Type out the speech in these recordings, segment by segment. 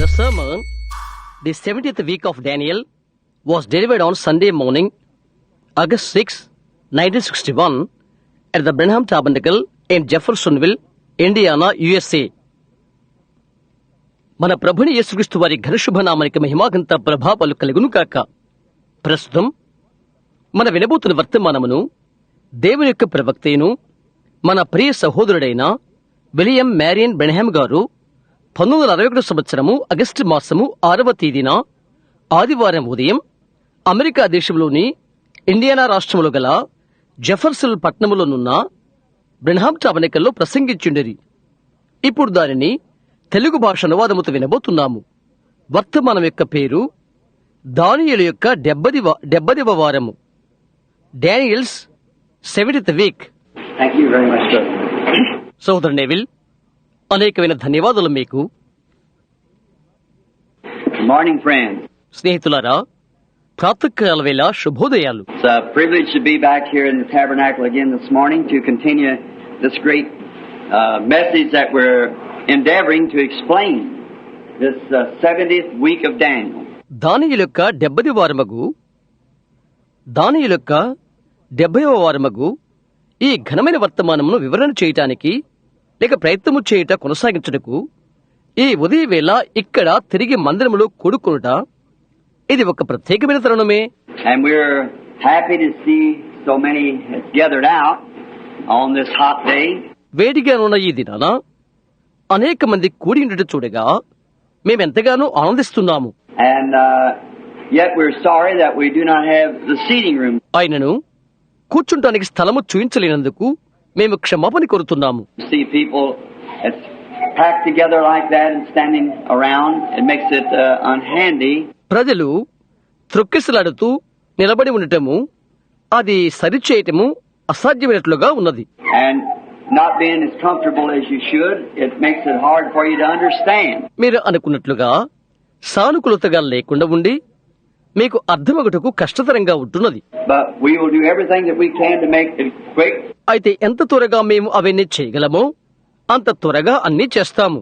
The sermon, the 70th week of Daniel, was delivered on Sunday morning, August 6, 1961, at the Branham Tabernacle in Jeffersonville, Indiana, USA. మన ప్రభుని యేసుక్రీస్తు వారి ఘనశుభనామానికి మహిమాగంత ప్రభావాలు కలుగును కాక. ప్రస్తుతం మన వినబోతున్న వర్తమానమును దేవుని యొక్క ప్రవక్తను మన ప్రియ సహోదరుడైన విలియం మ్యారియన్ బ్రెన్హామ్ గారు 1961 సంవత్సరము ఆగస్టు మాసము 6వ తేదీన ఆదివారం ఉదయం అమెరికా దేశంలోని ఇండియానా రాష్ట్రంలో గల జెఫర్సన్ పట్టణంలోనున్న బ్రెన్హామ్ టాబర్నకల్లో ప్రసంగించుండేది. ఇప్పుడు దానిని తెలుగు భాష అనువాదముతో వినబోతున్నాము. వర్తమానం యొక్క పేరు దానియేలు యొక్క 70వ వారము, డానియల్స్ 70th వీక్. సోదరు నెవిల్, అనేకమైన ధన్యవాదాలు మీకు. Morning, friends. స్నేహితులారా, ప్రాతకాల వేళ శుభోదయాలు. It's a privilege to be back here in the tabernacle again this morning to continue this great message that we're endeavoring to explain, this 70th week of Daniel. దానియేలు యొక్క 70వ వారమగు ఈ ఘనమైన వర్తమానమును వివరణ చేయటానికి లేక ప్రయత్నము చేయుట కొనసాగించుటకు ఈ ఉదయవేళ ఇక్కడ తిరిగి మందిరములో కూడుకొనుట ఇది ఒక ప్రత్యేకమైన తరుణమే. And we're happy to see so many gathered out on this hot day. వేడిగా ఉన్న ఈ దినాన అనేక మంది కూడి ఉండట చూడగా మేమెంతగానో ఆనందిస్తున్నాము. And yet we're sorry that we do not have the seating room. ఆయనను కూర్చుంటానికి స్థలము చూయించలేనందుకు మేము క్షమాపణ కోరుతున్నాము. To see people that's packed together like that and standing around, it makes it unhandy. ప్రజలు త్రొక్కిసలాడుతూ నిలబడి ఉండటము అది సరిచేయటము అసాధ్యమైనట్లుగా ఉన్నది. And not being as comfortable as you should, it makes it hard for you to understand. మీరు అనుకున్నట్లుగా సానుకూలతగా లేకుండా ఉండి మీకు అర్థమగుటకు కష్టతరంగా ఉంటున్నది. But we will do everything that we can to make it quick. అయితే ఎంత త్వరగా మేము అవన్నీ చేయగలమో అంత త్వరగా అన్నీ చేస్తాము.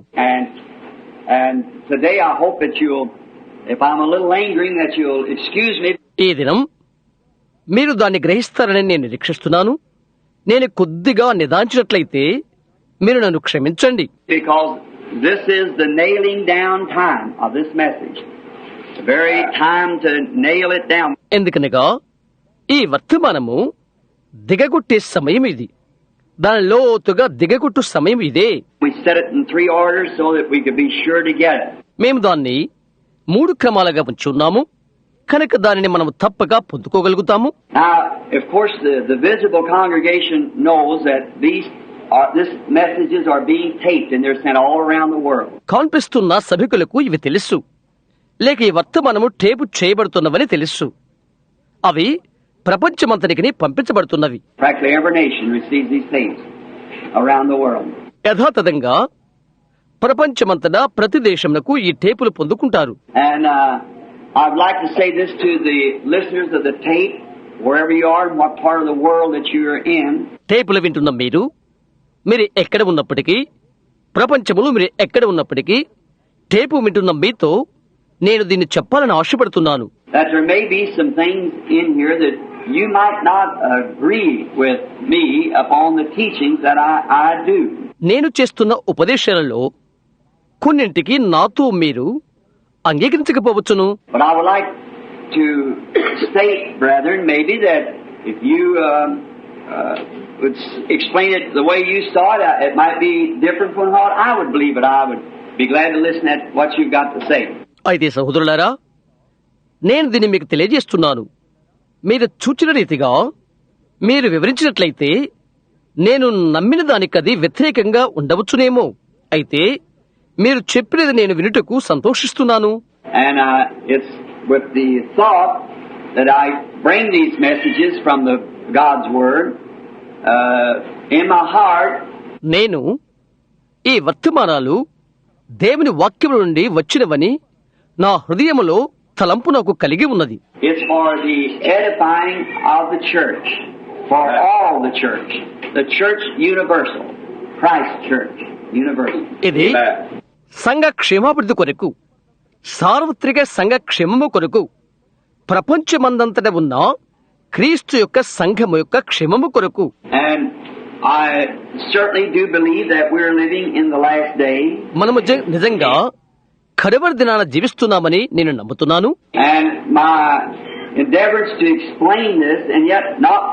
And today I hope that you'll, if I'm a little lingering, that you'll excuse me. ఈ దినం మీరు దాన్ని గ్రహిస్తారని నేను నిరీక్షిస్తున్నాను. నేను కొద్దిగా నిదాంచినట్లయితే మీరు నన్ను క్షమించండి. Because this is the nailing down time of this message. The very time to nail it down. ఎందుకనగా ఈ వర్తమానము దిగగొట్టే సమయం ఇది. దాని లోతుగా దిగగొట్టు సమయం ఇదే. We set it in 3 orders so that we could be sure to get it. మేము దాన్ని 3 క్రమాలుగా ఉంచున్నాము కనుక దానిని మనం తప్పక పొందుకోగలుగుతాము. Now, of course, the visible congregation knows that these messages are being taped and they're sent all around the world. కనిపిస్తున్న సభికులకు ఇవి తెలుసు, లేక ఈ వర్తమానము టేపు చేయబడుతున్నవని తెలుసు. అవి ప్రపంచమంతటికి పంపించబడుతున్నవి. Practically every nation receives these tapes around the world. యథాతథంగా ప్రపంచమంతటా ప్రతి దేశమునకు ఈ టేపులు పొందుకుంటారు. And I'd like to say this to the listeners of the tape, wherever you are, in what part of the world that you are in. టేపులు వింటున్న మీరు ఎక్కడ ఉన్నప్పటికీ, ప్రపంచములో మీరు ఎక్కడ ఉన్నప్పటికీ, టేపు వింటున్న మీతో నేను దీన్ని చెప్పాలని ఆశపడుతున్నాను. That there may be some things in here that you might not agree with me upon the teachings that I do. నేను చేస్తున్న ఉపదేశాలలో కొన్నింటికి నాతో మీరు అంగీకరించకపోవచ్చును. But I would like to state, brethren, maybe that if you would explain it the way you saw it, it might be different from what I would believe, but I would be glad to listen at what you've got to say. అయితే సహోదరులారా, నేను దీన్ని మీకు తెలియజేస్తున్నాను. మీరు చూచిన రీతిగా మీరు వివరించినట్లయితే నేను నమ్మిన దానికది వ్యతిరేకంగా ఉండవచ్చునేమో. అయితే మీరు చెప్పినది నేను వినుటకు సంతోషిస్తున్నాను. And it's with the thought that I bring these messages from the God's Word in my heart. నేను ఈ వర్తమానాలు దేవుని వాక్యము నుండి వచ్చినవని నా హృదయములో తలంపు నాకు కలిగి ఉన్నది. It's for the edifying of the church, for all the church universal, Christ Church universal. ఇది సంఘ క్షేమాభివృద్ధి కొరకు సార్వత్రిక సంఘ క్షేమము కొరకు ప్రపంచమందంతట ఉన్న క్రీస్తు యొక్క సంఘము యొక్క క్షేమము కొరకు. And I certainly do believe that we're living in the last day. మనము నిజంగా కడవరి దినాన జీవిస్తున్నామని నేను నమ్ముతున్నాను. And my endeavors to explain this and yet not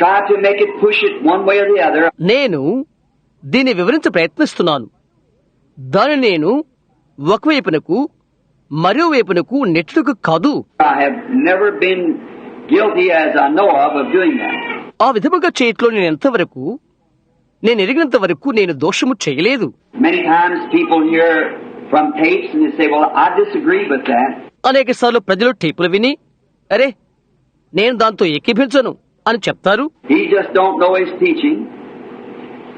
try to make it push it one way or the other. నేను దీన్ని వివరించ ప్రయత్నిస్తున్నాను. దాని నేను ఒకవైపునకు మరోవైపునకు నెట్టుకు కాదు. I have never been guilty as I know of doing that. ఆ విధముగా చేయట్లో నేను ఎరిగినంత వరకు నేను దోషము చేయలేదు. Many times people hear from tapes and they say, well, I disagree with that. అనేక సార్లు ప్రజలు టేపులు విని, అరే నేను దాంతో ఏకీభించను అని చెప్తారు. He just don't know his teaching,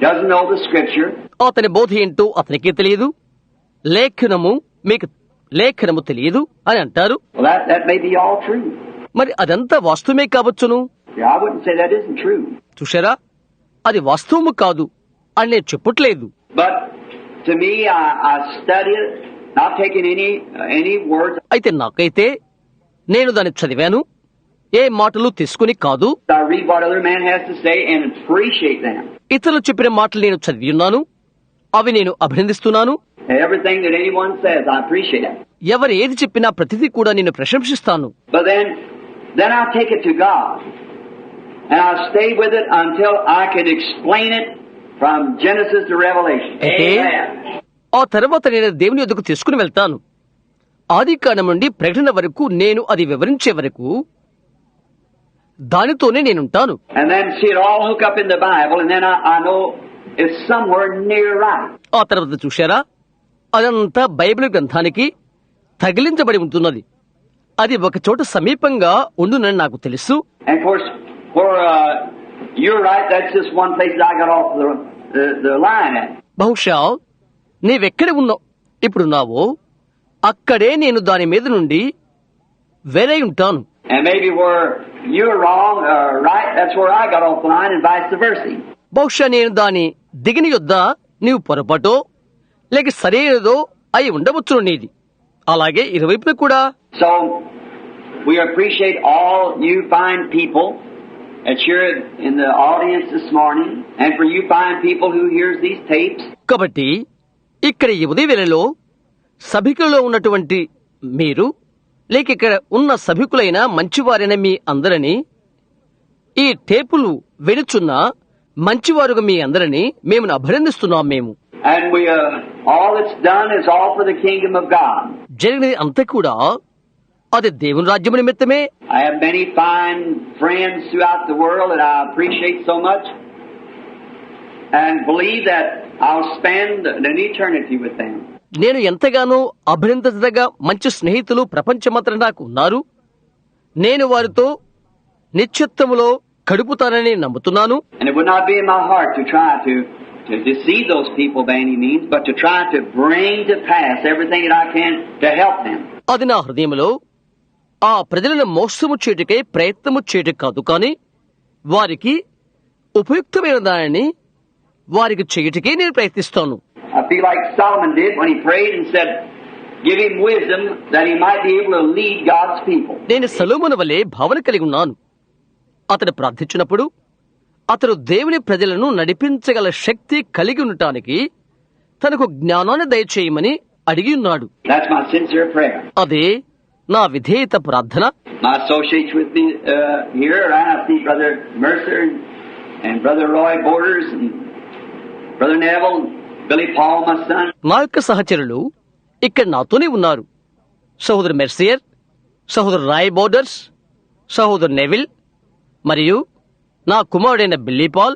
doesn't know the scripture. అతని బోధ ఏంటో అతనికే తెలియదు, లేఖనము తెలియదు అని అంటారు. Well, that may be all true. మరి అదంతా వాస్తవమే కావచ్చును. Yeah, I wouldn't say that isn't true. చూశారా, అది వాస్తవము కాదు అని నేను చెప్పట్లేదు. But to me, I study it, not taking any words. అయితే నాకైతే నేను దాన్ని చదివాను, ఏ మాటలు తీసుకుని కాదు. I read what other man has to say and appreciate them. ఇతరులు చెప్పిన మాటలు నేను చదివి ఉన్నాను, అవి నేను అభినందిస్తున్నాను. Everything that anyone says, I appreciate it. ఎవరు ఏది చెప్పినా ప్రతిదీ కూడా నేను ప్రశంసిస్తాను. But then I take it to God, and I stay with it until I can explain it from Genesis to Revelation. Amen. ఆ తర్వాత నేను దేవుని యొద్దకు తీసుకుని వెళ్తాను. ఆదికాండం నుండి ప్రకటన వరకు నేను అది వివరించే వరకు దానితోనే నేనుంటాను. And then see it all hook up in the Bible, and then I know it's somewhere near right. ఆ తర్వాత చూశారా, అదంతా బైబిల్ గ్రంథానికి తగిలించబడి ఉంటున్నది. అది ఒక చోట సమీపంగా ఉండునని నాకు తెలుసు. And of course, where you're right, that's just one place that I got off the line at. బహుశా నీవెక్కడ ఇప్పుడున్నావో అక్కడే నేను దాని మీద నుండి వేరే ఉంటాను. And maybe where you're wrong or right, that's where I got off the line, and vice versa. బహుశా నేను దాని దిగిన యొద్ద నీవు పొరపాటో లేక సరైనదో అయి ఉండవచ్చును నీది. అలాగే ఇరువైపున కూడా. So we appreciate all you fine people that you're in the audience this morning, and for you fine people who hears these tapes. కాబట్టి ఇక్కడ ఈ ఉదయ వేళలో సభికులలో ఉన్నటువంటి మీరు, లేక ఇక్కడ ఉన్న సభికులైన మంచివారైన మీ అందరినీ, ఈ టేపులు వెనుచున్న మంచివారుగా మీ అందరినీ మేము అభినందిస్తున్నాం. మేము And we all that's done is all for the kingdom of God. జరిగినది అంతా కూడా అది దేవుని రాజ్యము నిమిత్తమే. I have many fine friends throughout the world that I appreciate so much and believe that I'll spend an eternity with them. నేను ఎంతగానో అభినందించదగ్గ మంచి స్నేహితులు ప్రపంచమంతటా నాకు ఉన్నారు. నేను వారితో నిత్యత్వములో గడుపుతానని నమ్ముతున్నాను. And it would not be in my heart to try to deceive those people by any means, but to try to bring to pass everything that I can to help them. అది నా హృదయంలో ఆ ప్రజలను మోసము చేయుటకై ప్రయత్నము చేయటం కాదు, కానీ వారికి ఉపయుక్తమైన దానిని వారికి చేయుటకే నేను ప్రయత్నిస్తాను. I feel like Solomon did when he prayed and said, give him wisdom that he might be able to lead God's people. నేను సొలొమోను వలె భావన కలిగి ఉన్నాను. అతడు ప్రార్థించినప్పుడు అతడు దేవుని ప్రజలను నడిపించగల శక్తి కలిగి ఉండటానికి తనకు జ్ఞానాన్ని దయచేయమని అడిగి ఉన్నాడు. That's my sincere prayer. అదే నా విధేయత ప్రార్థన. My associates with me here, I see Brother Mercer and Brother Roy Borders and Brother Neville, Billy Paul, my son. నా యొక్క సహచరులు ఇక్కడ నాతోనే ఉన్నారు. సహోదరు మెర్సియర్, సహోదరు రాయ్ బోర్డర్స్, సహోదరు నెవిల్ మరియు నా కుమారుడైన Billy Paul.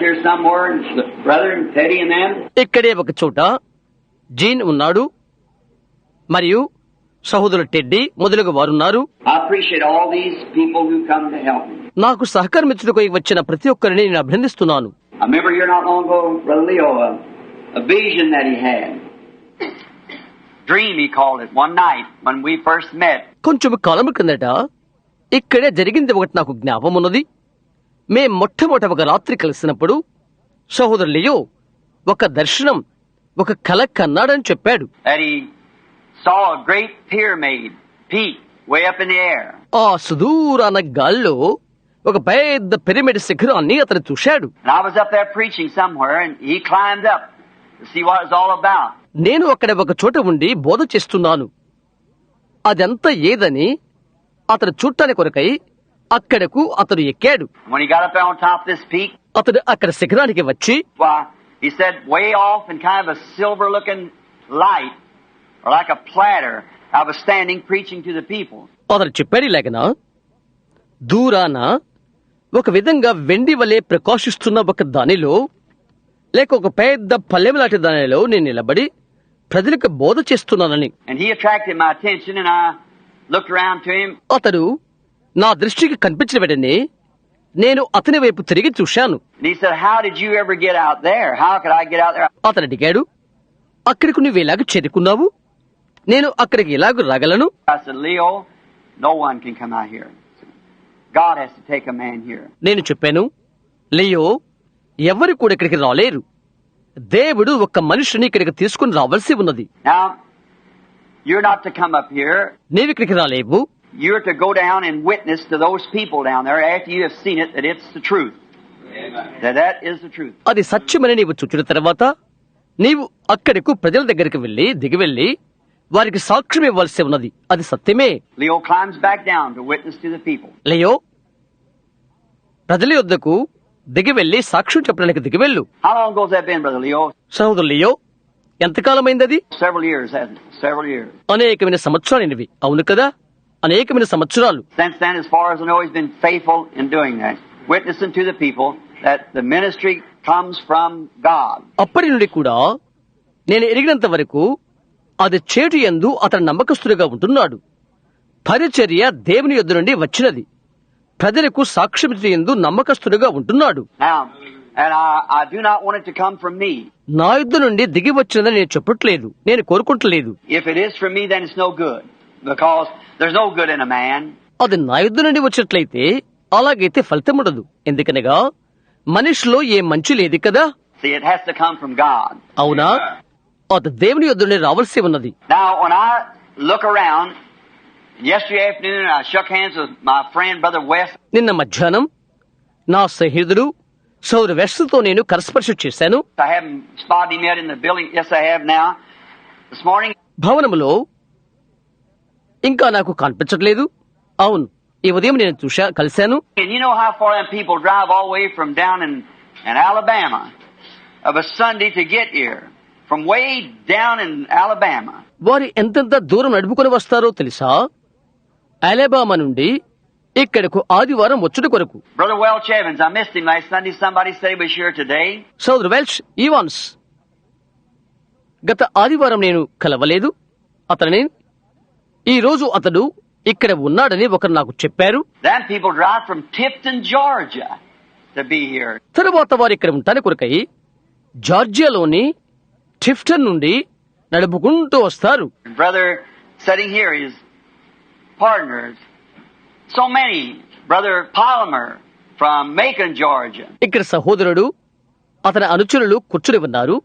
Here somewhere, Brother Teddy and them. ఇక్కడే ఒక చోట జీన్ ఉన్నాడు మరియు సహోదరుడు టెడ్డీ మొదలుగా వారున్నారు. I appreciate all these people who come to help me. నాకు సహకరించుటకు వచ్చిన ప్రతి ఒక్కరిని నేను అభినందిస్తున్నాను. I remember here not long ago, Brother Leo, a vision that he had. Dream, he called it, one night when we first met. కొంచెం కాలం క్రిందట ఇక్కడే జరిగింది ఒకటి నాకు జ్ఞాపకం ఉన్నది. మేం మొట్టమొదట ఒక రాత్రి కలిసినప్పుడు సహోదరు లియో ఒక దర్శనం, ఒక కల కన్నాడని చెప్పాడు. That he saw a great pyramid peak way up in the air. ఆ సుదూరాన గాల్లో ఒక పెద్ద పిరమిడ్ శిఖరాన్ని అతను చూశాడు. And I was up there preaching somewhere, and he climbed up to see what it was all about. నేను అక్కడ ఒక చోట ఉండి బోధ చేస్తున్నాను. అదంతా ఏదని అతను చూడటానికి కొరకై అక్కడకు అతను ఎక్కాడు. When he got up there on top of this peak, అతడు అక్కడ శిఖరానికి వచ్చి, why, he said way off in kind of a silver-looking light, or like a platter, I was standing preaching to the people. అతను చెప్పాడు ఇలాగనా, దూరాన ఒక విధంగా వెండి వలె ప్రకాశిస్తున్న ఒక దానిలో లేక ఒక పెద్ద పల్లెం లాంటి దానిలో నేను నిలబడి ప్రజలకు బోధ చేస్తున్నానని. And he attracted my attention, and I looked around to him. అతడు నా దృష్టికి కనిపించిన వెంటనే నేను అతని వైపు తిరిగి చూశాను. And he said, how did you ever get out there? How could I get out there? అతను అడిగాడు, అక్కడికి నువ్వు ఎలాగ చేరుకున్నావు? నేను అక్కడికి ఎలాగ రాగలను? I said, Leo, no one can come out here. God has to take a man here. నేను చెప్పాను, లియో, ఎవరు కూడా ఇక్కడికి రాలేరు. దేవుడు ఒక మనిషిని ఇక్కడికి తీసుకుని రావాల్సి ఉన్నది. Now, you're not to come up here. నీవు ఇక్కడికి రాలేవు. You're to go down and witness to those people down there after you have seen it that it's the truth. That is the truth. అది సత్యమని నీవు చూచిన తర్వాత నీవు అక్కడకు ప్రజల దగ్గరికి దిగి వెళ్లి వారికి సాక్ష్యం ఇవ్వాల్సి ఉన్నది. అది సత్యమే. Leo climbs back down to witness to the people. Leo, ప్రజల యొద్దకు దిగి వెళ్లి సాక్ష్యం చెప్పడానికి దిగి వెళ్ళు. How long ago has that been, Brother Leo? సహోదరు లియో, ఎంతకాలమైంది అది? Several years, hasn't it? Several years. అనేకమైన సంవత్సరాలైనవి, అవును కదా? అనేకమైన సంవత్సరాలు. Since then, as far as I know, he's been faithful in doing that. Witnessing to the people that the ministry comes from God. అప్పటి నుండి కూడా నేను ఎరిగినంత వరకు అది చేటు యందు అతను నమ్మకస్తుడిగా ఉంటున్నాడు. పరిచర్య దేవుని యొద్ద నుండి వచ్చినది. ప్రజలకు సాక్ష్యం యందు నమ్మకస్తుడిగా ఉంటున్నాడు. Now, and I do not want it to come from me. నా యొద్ద నుండి దిగి వచ్చినదని నేను చెప్పట్లేదు, నేను కోరుకుంటలేదు. If it is from me, then it's no good. Because there's no good in a man. అది నా యొద్ద నుండి వచ్చినట్లయితే అలాగైతే ఫలితం ఉండదు. ఎందుకనగా మనిషిలో ఏ మంచి లేదు కదా. See, it has to come from God. అవునా? అది దేవుని యొద్ద నుండి రావాల్సి ఉన్నది. Now, when I look around, yesterday afternoon I shook hands with my friend Brother West. నిన్న మధ్యాహ్నం నా స్నేహితుడు సౌర వెస్ట్తో నేను కరస్పర్శ చేశాను. I haven't spotted him yet in the building. Yes, I have now. This morning. భవనములో ఇంకా నాకు కనిపించట్లేదు. అవును, ఈ ఉదయం నేను కలిశాను. And you know how far them people drive all the way from down in Alabama of a Sunday to get here. From way down in Alabama. వారు ఎంతెంత దూరం నడుపుకొని వస్తారో తెలుసా? అలబామా నుండి ఇక్కడకు ఆదివారం వచ్చుట కొరకు. Brother Welch Evans, I missed him last Sunday. Somebody said he was here today. సోదరు వెల్చ్ ఈవాన్స్, గత ఆదివారం నేను కలవలేదు అతని. ఈ రోజు అతడు ఇక్కడ ఉన్నాడని ఒకరు నాకు చెప్పారు. Them people drive from Tifton, Georgia to be here. తరువాత వారు ఇక్కడ ఉంటాని కొరకై జార్జియాలోని టిఫ్టన్ నుండి నడుపుకుంటూ వస్తారు. Brother sitting here, his partners, so many. Brother Palmer from Macon, Georgia. ఇక్కడ సహోదరుడు అతని అనుచరులు కూర్చుని ఉన్నారు.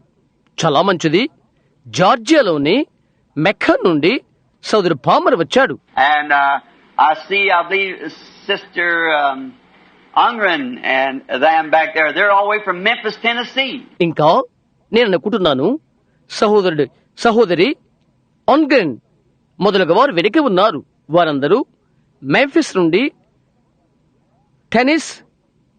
చాలా మంచిది. జార్జియాలోని మెక్కన్ నుండి సోదరు పామర్ వచ్చాడు. And I believe Sister Ungren and them back there. They're all the way from Memphis, Tennessee. ఇంకా నేను అనుకుంటున్నాను సహోదరి ఆన్గ్రెన్ మొదలుగా వారు వెనక ఉన్నారు. వారందరూ మెంఫిస్ నుండి టెన్నిస్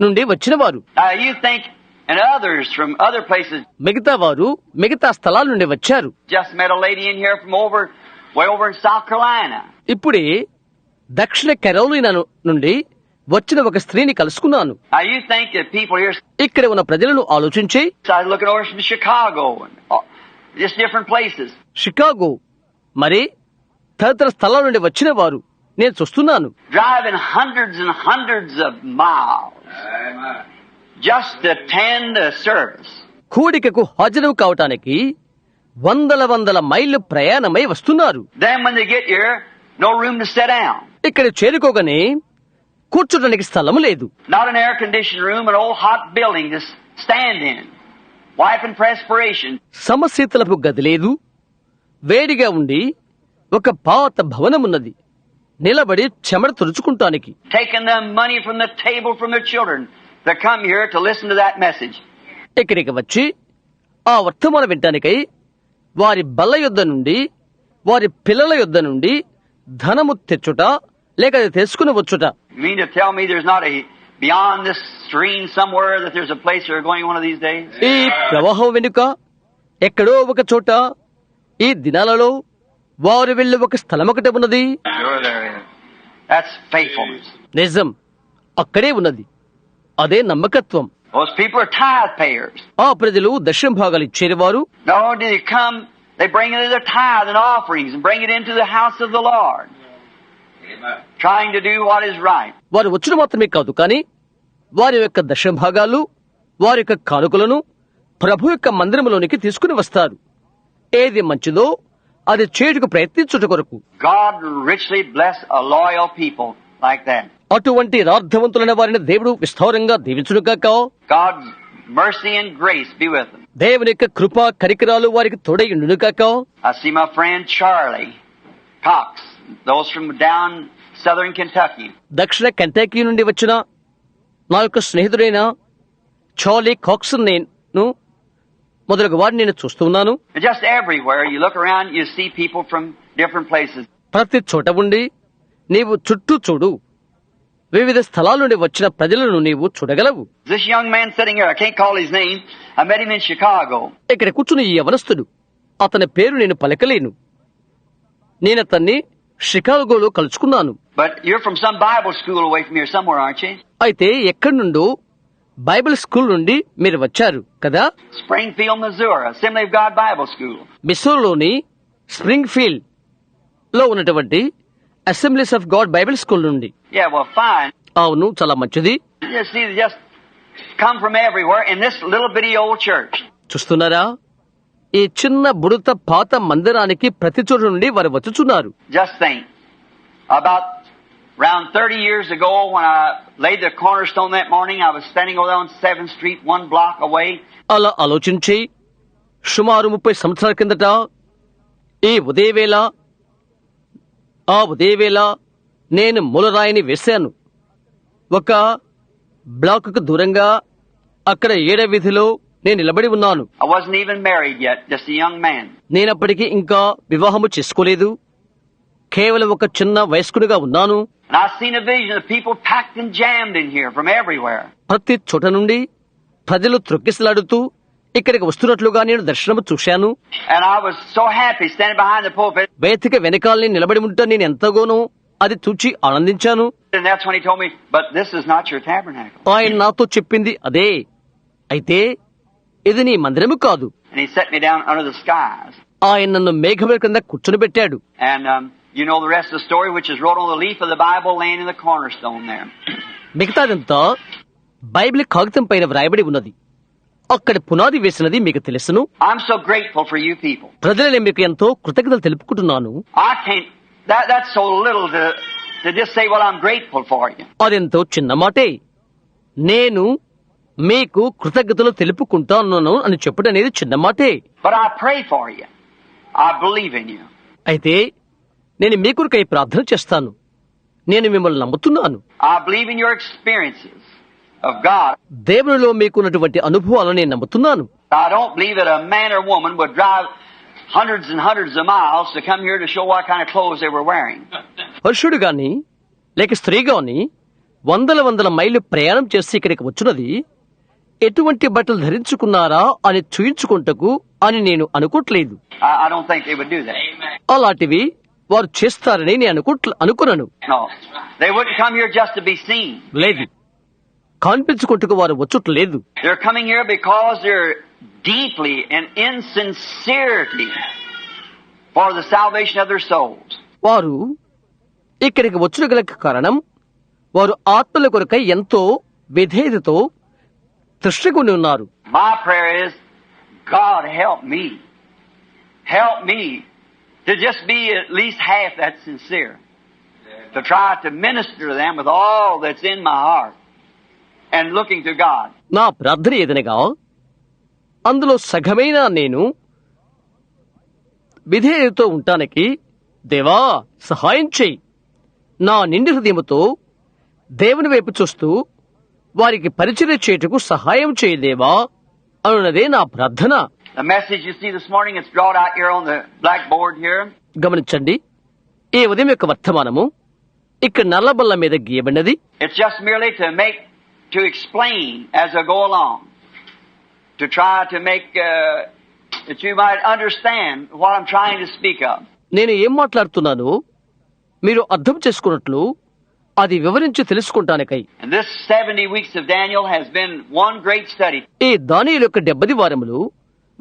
నుండి వచ్చిన వారు. You think and others from other places. మిగతా వారు మిగతా స్థలాల నుండి వచ్చారు. Just met a lady in here from way over in South Carolina. ఇప్పుడే దక్షిణ కెరోలినా నుండి వచ్చిన ఒక స్త్రీని కలుసుకున్నాను. You think that people here. ఇక్కడ ఉన్న ప్రజలను ఆలోచించి, I was looking over from Chicago and just different places. Chicago మరి తదితర స్థలాల నుండి వచ్చిన వారు నేను చూస్తున్నాను. Driving hundreds and hundreds of miles. Just to attend a service. కూడికకు హాజరు కావటానికి వందల మైళ్ళు ప్రయాణమై వస్తున్నారు. Then when they get here, no room to sit down. ఇక్కడ చేరుకోగానే కూర్చోడానికి స్థలం లేదు. Not an air conditioned room, an old hot building to stand in. Wiping perspiration. సమశీతలపు గది లేదు. వేడిగా ఉండి ఒక పాత భవనమున్నది, నిలబడి చెమట తుడుచుకుంటానికి. taking the money from the table from their children to come here to listen to that message. ఇక్కడికి వచ్చి ఆ వర్తమానం వినటానికై వారి బల్ల యొద్ద నుండి, వారి పిల్లల యొద్ద నుండి ధనము తెచ్చుట లేక అది తెలుసుకుని వచ్చుట. You mean to tell me there's not a beyond this stream somewhere that there's a place they're going one of these days? ఈ ప్రవాహం వెనుక ఎక్కడో ఒక చోట ఈ దినాలలో వారు వెళ్లి ఒక స్థలం ఒకటి ఉన్నది. Sure there is. That's faithfulness. నిజం, అక్కడే ఉన్నది. అదే నమ్మకత్వం. Those people are tithe payers. ఆ ప్రజలు దశమ భాగాలు ఇచ్చేది వారు. No, do they come, they bring in their tithe and offerings and bring it into the house of the Lord. Trying to do what is right. వారు వచ్చుడు మాత్రమే కాదు, కానీ వారి యొక్క దశమ భాగాలు, వారి యొక్క కానుకలను ప్రభు యొక్క మందిరములోనికి తీసుకుని వస్తారు. ఏది మంచిదో అది చేయుటకు ప్రయత్నించుట కొరకు. God richly bless a loyal people like that. అటువంటి యథార్థవంతులైన వారిని దేవుడు విస్తారంగా దీవించును గాక. God's mercy and grace be with them. దేవుని యొక్క కృప కరికరాలు వారికి తోడైయుండును గాక. I see my friend Charlie Cox, those from down southern Kentucky. దక్షిణ కెంటకీ నుండి వచ్చిన నా యొక్క స్నేహితుడైన చార్లీ కాక్స్ నేను మొదలగు వారిని నేను చూస్తున్నాను. Just everywhere you look around, you see people from different places. ప్రతి చోట ఉండి నీవు చుట్టూ చూడు, వివిధ స్థలాల నుండి వచ్చిన ప్రజలను నీవు చూడగలవు. This young man sitting here, I can't call his name. I met him in Chicago. ఇక్కడ కూర్చుని ఈ యవనస్తుడు, అతని పేరు నేను పలకలేను. నేను అతన్ని షికాగోలో కలుసుకున్నాను. But you're from some Bible school away from here somewhere, aren't you? అయితే ఎక్కడి నుండో బైబిల్ స్కూల్ నుండి మీరు వచ్చారు కదా? Springfield, Missouri, Assembly of God Bible School. మిస్సూరీలోని స్ప్రింగ్ ఫీల్డ్ లో ఉన్నటువంటి Assemblies of God Bible School నుండి. Yeah, well, fine. అవును, చాలా మంచిది. You see, they just come from everywhere in this little bitty old church. చూస్తున్నారా, ఈ చిన్న బుడత పాత మందిరానికి ప్రతి చోటు నుండి వారు వచ్చుచున్నారు. Just think, about around 30 years ago when I laid the cornerstone that morning, I was standing over there on 7th Street, one block away. అలా ఆలోచించి సుమారు 30 సంవత్సరాల కిందట ఆ ఉదయవేళ నేను మూలరాయిని వేశాను. ఒక బ్లాకుకు దూరంగా అక్కడ 7వ వీధిలో నేను నిలబడి ఉన్నాను. I wasn't even married yet, just a young man. నేనప్పటికీ ఇంకా వివాహము చేసుకోలేదు, కేవలం ఒక చిన్న వయస్కుడిగా ఉన్నాను. And I seen a vision of people packed and jammed in here from everywhere. ప్రతి చోట నుండి ప్రజలు త్రొక్కిసలాడుతూ ఇక్కడికి వస్తున్నట్లుగా నేను దర్శనము చూశాను. And I was so happy standing behind the pulpit. వేదిక వెనకాలని నిలబడి ఉంటే నేను ఎంతగానో అది చూచి ఆనందించాను. And that's when he told me, but this is not your tabernacle. ఆయన నాతో చెప్పింది అదే, అయితే ఇది నీ మందిరము కాదు. And he set me down under the skies. ఆయన నన్ను మేఘముల కింద కూర్చొని పెట్టాడు. And you know the rest of the story, which is wrote on the leaf of the Bible laying in the cornerstone there. మిగతాదంతా బైబిల్ కాగితం పైన వ్రాయబడి ఉన్నది. అక్కడ పునాది వేసినది మీకు తెలుసును. I'm so grateful for you people. ప్రజలనే మీకు ఎంతో కృతజ్ఞతలు తెలుపుకుంటున్నాను. I can't, that's so little to just say, well, I'm grateful for you. అదెంతో చిన్న మాటే. నేను మీకు కృతజ్ఞతలు తెలుపుకుంటాను అని చెప్పడం అనేది చిన్న మాటే. But I pray for you. I believe in you. అయితే నేను మీ కొరకై ప్రార్థన చేస్తాను. నేను మిమ్మల్ని నమ్ముతున్నాను. I believe in your experiences of God. దేవునిలో మీకున్నటువంటి అనుభవాలను నేను నమ్ముతున్నాను. I don't believe that a man or woman would drive hundreds and hundreds of miles to come here to show what kind of clothes they were wearing. పురుషుడు గాని లేక స్త్రీ గాని వందల మైళ్ళు ప్రయాణం చేసి ఇక్కడికి వచ్చినది ఎటువంటి బట్టలు ధరించుకున్నారా అని చూయించుకుంటకు అని నేను అనుకోవట్లేదు. I don't think they would do that. అలాంటివి వారు చేస్తారని నేను అనుకున్నాను. No, they wouldn't come here just to be seen. లేదు, కనిపించుకుంటకు వారు వచ్చుట్లేదు. They're coming here because they're deeply and in sincerity for the salvation of their souls. వారు ఇక్కడికి వచ్చుట గల కారణం వారు ఆత్మల కొరకై ఎంతో విధేయతతో తృష్ణకొని ఉన్నారు. My prayer is, God help me to just be at least half that sincere, to try to minister to them with all that's in my heart and looking to God. నా ప్రార్థన ఏదనగా అందులో సగమైన నేను విధేయతతో ఉండటానికి దేవా సహాయం చెయ్యి, నా నిండి హృదయముతో దేవుని వైపు చూస్తూ వారికి పరిచర్య చేయుటకు సహాయం చేయి దేవా అనున్నదే నా ప్రార్థన. The message you see this morning is brought out here on the blackboard here. గమనించండి, ఈ ఉదయం యొక్క వర్తమానము ఇక్కడ నల్లబల్ల మీద గీయబడినది. It's just merely to explain as I go along, to try to make that you might understand what I'm trying to speak of. నేను ఏం మాట్లాడుతున్నానో మీరు అర్థం చేసుకున్నట్లు అది వివరించి తెలుసుకుంటానికై. And this 70 weeks of Daniel has been one great study. ఈ దానియేలు యొక్క 70 వారములు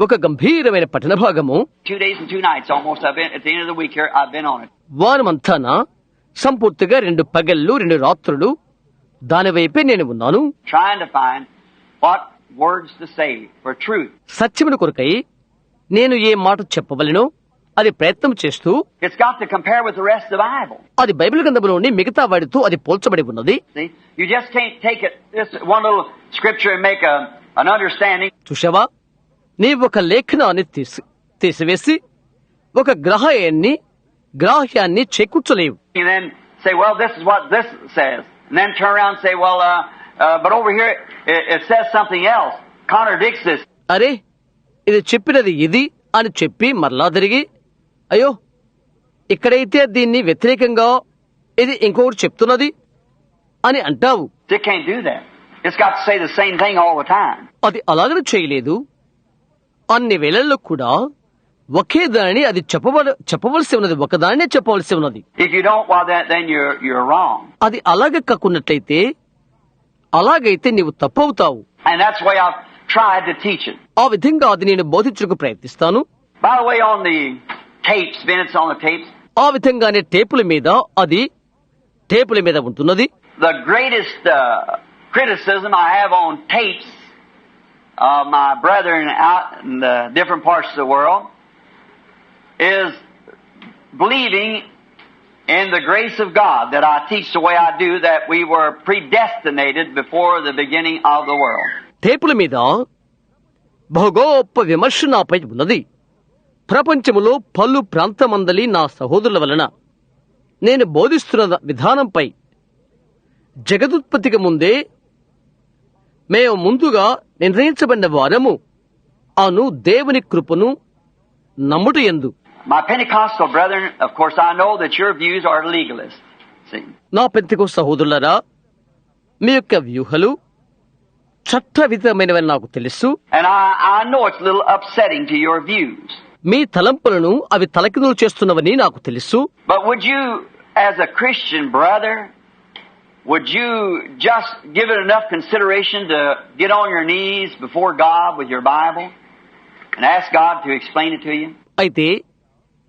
ఒక గంభీరమైన పఠన భాగము. 2 days and 2 nights almost. I've been at the end of the week here. I've been on it. వారమంతాన సంపూర్తిగా 2 పగళ్ళు 2 రాత్రులు దాని వైపే నేను ఉన్నాను, Trying to find what words to say for truth. సత్యమును కొరకై నేను ఏ మాట చెప్పవలెనో అది ప్రయత్నం చేస్తూ, It's got to compare with the rest of the Bible. అది బైబిల్ గ్రంథంలోని మిగతా వాటితో అది పోల్చబడి ఉన్నది. See, you just can't take it this one little scripture and make an understanding. చూశావా, నీవు ఒక లేఖనాన్ని తీసివేసి ఒక గ్రాహ్యాన్ని చేకూర్చలేవు. And then say, well, this is what this says. And then turn around and say, well, but over here it says something else. Contradicts this. అరే ఇది చెప్పినది ఇది అని చెప్పి మరలా తిరిగి, అయ్యో ఇక్కడైతే దీన్ని వ్యతిరేకంగా ఇది ఇంకొకటి చెప్తున్నది అని అంటావు. It can't do that. It's got to say the same thing all the time. అది అలాగనే చేయలేదు. అన్ని వేళల్లో కూడా ఒకే దానిని అది చెప్పవలసి ఉన్నది, ఒకదానినే చెప్పవలసి ఉన్నది. If you don't, well, then you're wrong. అది అలాగే కాకున్నట్లయితే అలాగైతే నీవు తప్పవుతావు. And that's the way I've tried to teach it. ఆ విధంగా అది నేను బోధించడానికి ప్రయత్నిస్తాను. By the way, on the tapes, minutes on the tapes, ఆ విధంగానే టేపుల మీద ఉంటున్నది. the greatest criticism I have on tapes of my brethren out in the different parts of the world is believing in the grace of God, that I teach the way I do, that we were predestinated before the beginning of the world. టేపుల మీద బహు గొప్ప విమర్శ నాపై ఉన్నది. ప్రపంచములో పలు ప్రాంతమందలి నా సహోదరుల వలన నేను బోధిస్తున్న విధానంపై జగదుత్పత్తికి ముందే మేము ముందుగా నిర్ణయించబడిన వారము అను దేవుని కృపను నమ్ముట యందు. My Pentecostal brethren, of course, I know that your views are legalist. See? నా పెంతెకోస్తు సహోదరులారా, మీ యొక్క వ్యూహాలు చట్టవిధమైనవని నాకు తెలుసు. And I know it's a little upsetting to your views. మీ తలంపులను అవి తలకిందులు చేస్తున్నవని నాకు తెలుసు. But would you, as a Christian brother, would you just give it enough consideration to get on your knees before God with your Bible and ask God to explain it to you? అయితే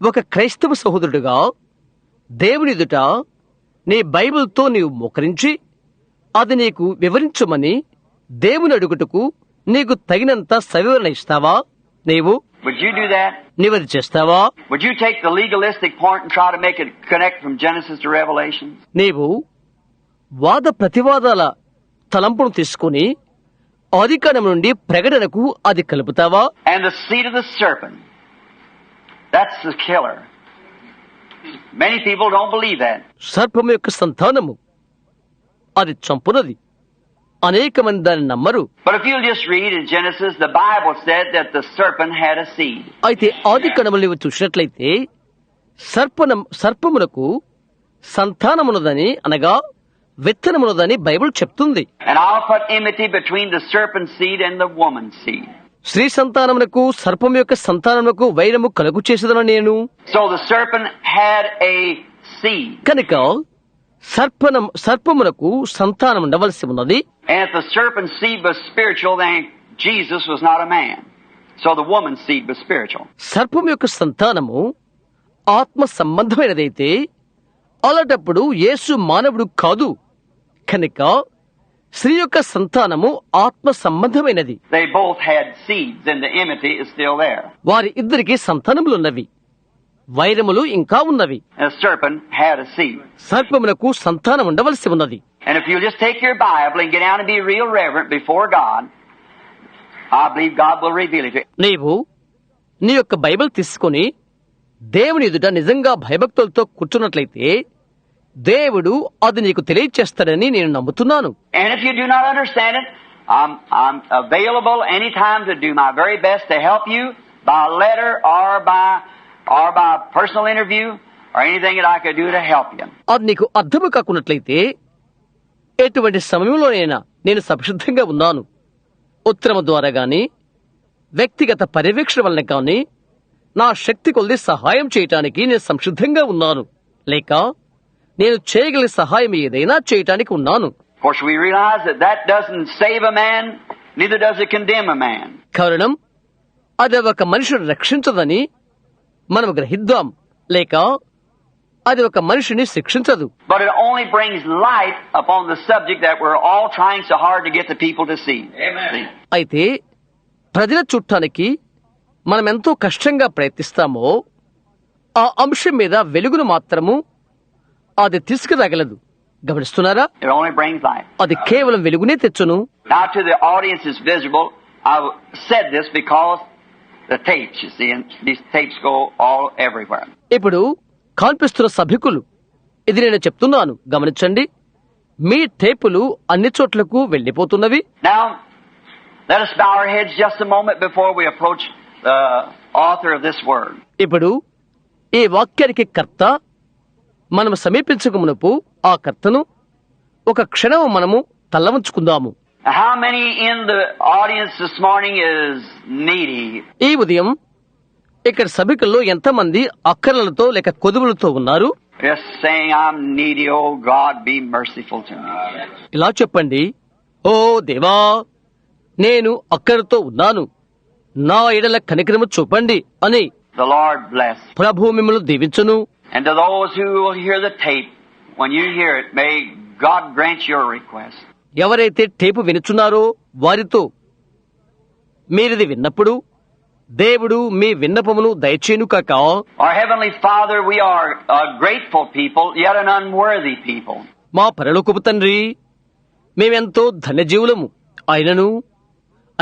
ఒక క్రైస్తవ సహోదరుడిగా దేవునిదుట నీ బైబిల్తో నీవు మోకరించి అది నీకు వివరించమని దేవుని అడుగుటకు నీకు తగినంత సవివరణ ఇస్తావా? Would you do that? నీవది చేస్తావా? Would you take the legalistic part and try to make it connect from Genesis to Revelation? నీవు వాద ప్రతివాదాల తలంపును తీసుకుని ఆదికాండం నుండి ప్రకటనకు అది కలుపుతావా? And the seed of the serpent, that's the killer. Many people don't believe that. సర్పము యొక్క సంతానము అది చంపునది. అనేక మంది దాన్ని నమ్మరు. But if you'll just read in Genesis, the Bible said that the serpent had a seed. అయితే ఆదికాండములో నీవు చూసినట్లయితే సర్పమునకు సంతానమున్నదని, అనగా విత్తనమున్నదని బైబిల్ చెప్తుంది. And I'll put enmity between the serpent seed and the woman's seed. స్త్రీ సంతానమునకు సర్పము యొక్క సంతానమునకు వైరము కలుగు చేసేదను నేను. So the serpent had a seed. కనుక సర్పమునకు సంతానం ఉండవలసి ఉన్నది. And if the serpent's seed was spiritual, then Jesus was not a man. So the woman's seed was spiritual. సర్పము యొక్క సంతానము ఆత్మ సంబంధమైనదైతే అలాంటప్పుడు యేసు మానవుడు కాదు. కనుక స్త్రీ యొక్క సంతానము ఆత్మ సంబంధమైనది. They both had seeds, and the enmity is still there. వారి ఇద్దరికి సంతానములున్నవి, వైరములు ఇంకా ఉన్నవి. And the serpent had a seed. సర్పమునకు సంతానం ఉండవలసి ఉన్నది. And if you just take your Bible and get down and be real reverent before God, I believe God will reveal it to you. నీవు నీ యొక్క బైబిల్ తీసుకుని దేవుని ఎదుట నిజంగా భయభక్తులతో కూర్చున్నట్లయితే దేవుడు అది నీకు తెలియచేస్తాడని నేను నమ్ముతున్నాను. And if you do not understand it, I'm available anytime to do my very best to help you by letter or by personal interview or anything that I could do to help you. అది నీకు అర్థము కాకున్నట్లయితే ఎటువంటి సమయంలోనైనా నేను సంసిద్ధంగా ఉన్నాను. ఉత్తరము ద్వారా గాని వ్యక్తిగత పర్యవేక్షణ వలన కానీ నా శక్తి కొలది సహాయం చేయటానికి నేను సంసిద్ధంగా ఉన్నాను. లేక నేను చేయగలిగే సహాయం ఏదైనా చేయటానికి ఉన్నాను. Of course, we realize that doesn't save a man, neither does it condemn a man. కారణం అది ఒక మనిషిని రక్షించదని మనం గ్రహిద్దాం. లేక అది ఒక మనిషిని శిక్షించదు. But it only brings light upon the subject that we're all trying so hard to get the people to see. Amen. అయితే ప్రజల చుట్టానికి మనం ఎంతో కష్టంగా ప్రయత్నిస్తామో ఆ అంశం మీద వెలుగును మాత్రము అది తీసుకురాగలదు. గమనిస్తున్నారా? It only brings light. అది కేవలం వెలుగునే తెచ్చును. Now to the audience is visible. I said this because the tapes, you see, and these tapes go all everywhere. ఇప్పుడు కనిపిస్తున్న సభికులు ఇది నేను చెప్తున్నాను, గమనించండి. మీ టేపులు అన్ని చోట్లకు వెళ్లిపోతున్నవి. Now, let us bow our heads just a moment before we approach the author of this word. ఇప్పుడు ఈ వాక్యానికి కర్త మనము సమీపించక మునుపు ఆ కర్తను ఒక క్షణం మనము తల్లవంచుకుందాము. How many in the audience this morning is needy? ఈ ఉదయం ఇక్కడ సభికుల్లో ఎంతమంది అక్కర్లతో లేక కొదువులతో ఉన్నారు? Just saying, I'm needy, oh God, be merciful to me. ఇలా చెప్పండి, ఓ దేవా, నేను అక్కరతో ఉన్నాను, నా ఎడల కనికరము చూపండి అని. The Lord bless. ప్రభు మిమ్మల్ని దీవించును. And to those who will hear the tape, when you hear it, may God grant your request. ఎవరైతే టేపు వినుచున్నారో వారితో మీరిది విన్నప్పుడు దేవుడు మీ విన్నపమును దయచేయును కాక. Our Heavenly Father, we are a grateful people, yet an unworthy people. మా పరలోకపు తండ్రి, మేమెంతో ధన్యజీవులము, అయినను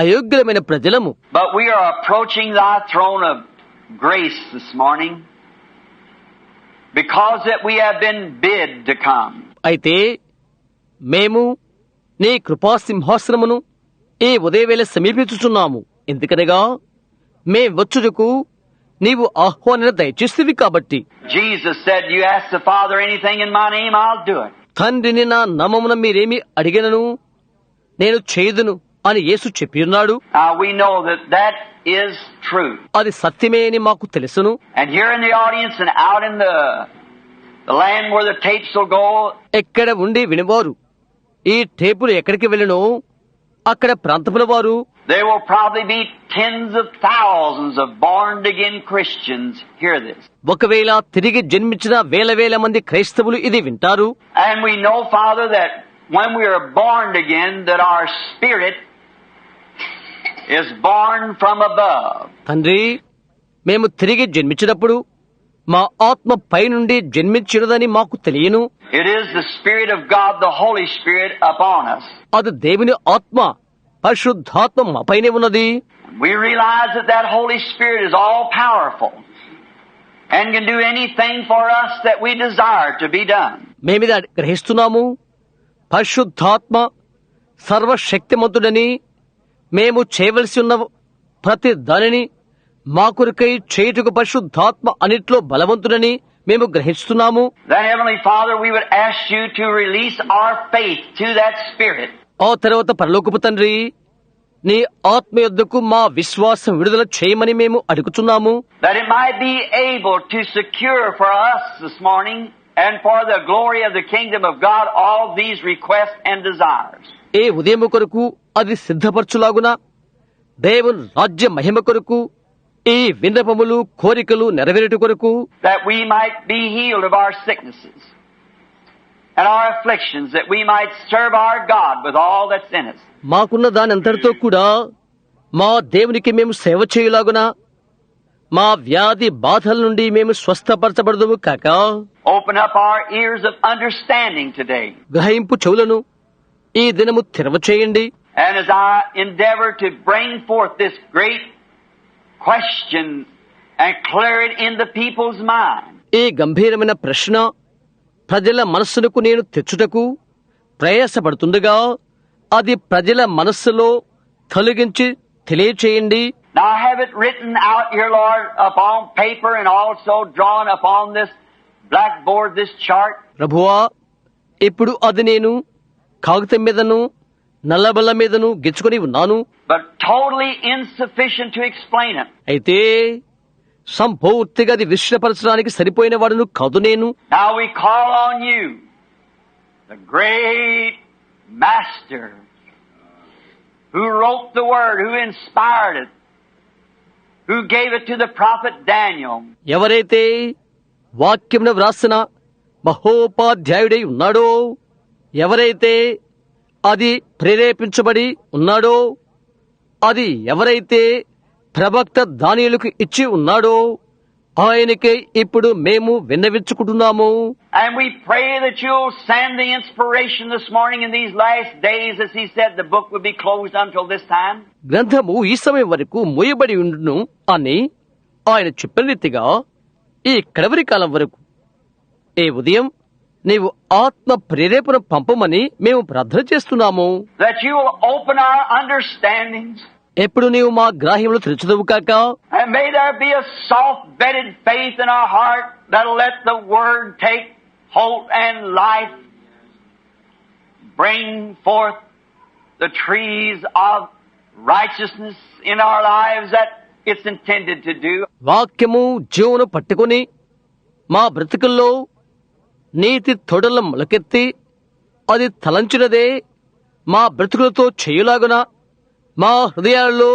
అయోగ్యులమైన ప్రజలము. But we are approaching thy throne of grace this morning because that we have been bid to come. అయితే మేము నీ కృపాసింహాసనమును ఈ ఉదయవేళ సమీపించుచున్నాము. ఎందుకనగా మేం వచ్చుటకు నీవు ఆహ్వాన దయచేస్తేవి కాబట్టి. Jesus said, you ask the Father anything in my name, I'll do it. తండ్రిని నా నామమున మీరేమి అడిగినను నేను చేయుదును అని యేసు చెప్పియున్నాడు. We know that is true. అది సత్యమే అని మాకు తెలుసును. And here in the audience and out in the land where the tapes will go, ఎక్కడ ఉండి వినివారు ఈ టేపులు ఎక్కడికి వెళ్ళినో అక్కడ ప్రాంతముల వారు, there will probably be tens of thousands of born-again Christians hear this. ఒకవేళ తిరిగి జన్మించిన వేల వేల మంది క్రైస్తవులు ఇది వింటారు. And we know, Father, that when we are born again, that our spirit is born from above. తండ్రి, మేము తిరిగి జన్మించినప్పుడు మా ఆత్మ పైనుండి జన్మించినదని మాకు తెలియను. It is the Spirit of God, the Holy Spirit, upon us. అది దేవుని ఆత్మ, పరిశుద్ధాత్మ మాపైనే ఉన్నది. We realize that Holy Spirit is all powerful and can do anything for us that we desire to be done. మేమిది గ్రహిస్తున్నాము. పరిశుద్ధాత్మ సర్వశక్తిమంతుడని, మేము చేయవలసి ఉన్న ప్రతి దానిని మా కొరకై చేయుటకు పరిశుద్ధాత్మ అన్నిట్లో బలవంతుడని మేము గ్రహిస్తున్నాము. Then, Heavenly Father, we would ask you to release our faith to that Spirit. ఆ తర్వాత పరలోకపు తండ్రి, నీ ఆత్మ యొద్దకు మా విశ్వాసం విడుదల చేయమని మేము అడుగుతున్నాము. That it might be able to secure for us this morning and for the glory of the kingdom of God all these requests and desires. ఏ ఉదయము కొరకు అది సిద్ధపరచులాగున దేవుని రాజ్య మహిమ కొరకు ఈ విన్నపములు కోరికలు నెరవేరుట కొరకు, that we might be healed of our sicknesses and our afflictions, that we might serve our God with all that's in us. మాకున్న దాని అంతటితో కూడా మా దేవునికి మేము సేవ చేయలాగున మా వ్యాధి బాధల నుండి మేము స్వస్థపరచబడదుము కాక. Open up our ears of understanding today. గ్రహింపు చెవులను ఈ దినము తెరవ చేయండి. And as I endeavor to bring forth this great question and clear it in the people's mind. ఈ గంభీరమైన ప్రశ్న ప్రజల మనస్సులకు నేను తెచ్చుటకు ప్రయాసపడుతుండగా అది ప్రజల మనస్సులో తొలగించి తెలియచేయండి. Now I have it written out here, Lord, upon paper and also drawn upon this blackboard, this chart. ప్రభువా, ఇప్పుడు అది నేను కాగితం మీదను నల్లబల్ల మీదను గిచ్చుకొని ఉన్నాను. But totally insufficient to explain it. అయితే సంపూర్తిగా అది విశ్లేషించడానికి సరిపోయిన వాడును కాదు నేను. Now we call on you, the great Master, who wrote the Word, who inspired it, who gave it to the prophet Daniel. ఎవరైతే వాక్యమును వ్రాసిన మహోపాధ్యాయుడై ఉన్నాడో, ఎవరైతే అది ప్రేరేపించబడి ఉన్నాడో, అది ఎవరైతే ప్రవక్త దానియేలుకు ఇచ్చి ఉన్నాడో ఆయనకే ఇప్పుడు మేము విన్నవించుకుంటున్నాము. And we pray that you'll send the inspiration this morning in these last days, as he said the book will be closed until this time. గ్రంథము ఈ సమయం వరకు మూయబడి ఉండును అని ఆయన చెప్పిన రీతిగా ఈ కడవరి కాలం వరకు ఈ ఉదయం నీవు ఆత్మ ప్రేరేపణ పంపమని మేము ప్రార్థన చేస్తున్నాము. That you will open our understandings. ఎప్పుడు నీవు మా గ్రాహ్యములు తెరచుదవు కాక. And may there be a soft-bedded faith in our heart that'll let the Word take hold and life, bring forth the trees of righteousness in our lives that it's intended to do. వాక్యము జీవను పట్టుకుని మా బ్రతుకుల్లో నీతి తొడల మొలకెత్తి అది తలంచినదే మా బ్రతుకులతో చేయులాగున మా హృదయాలలో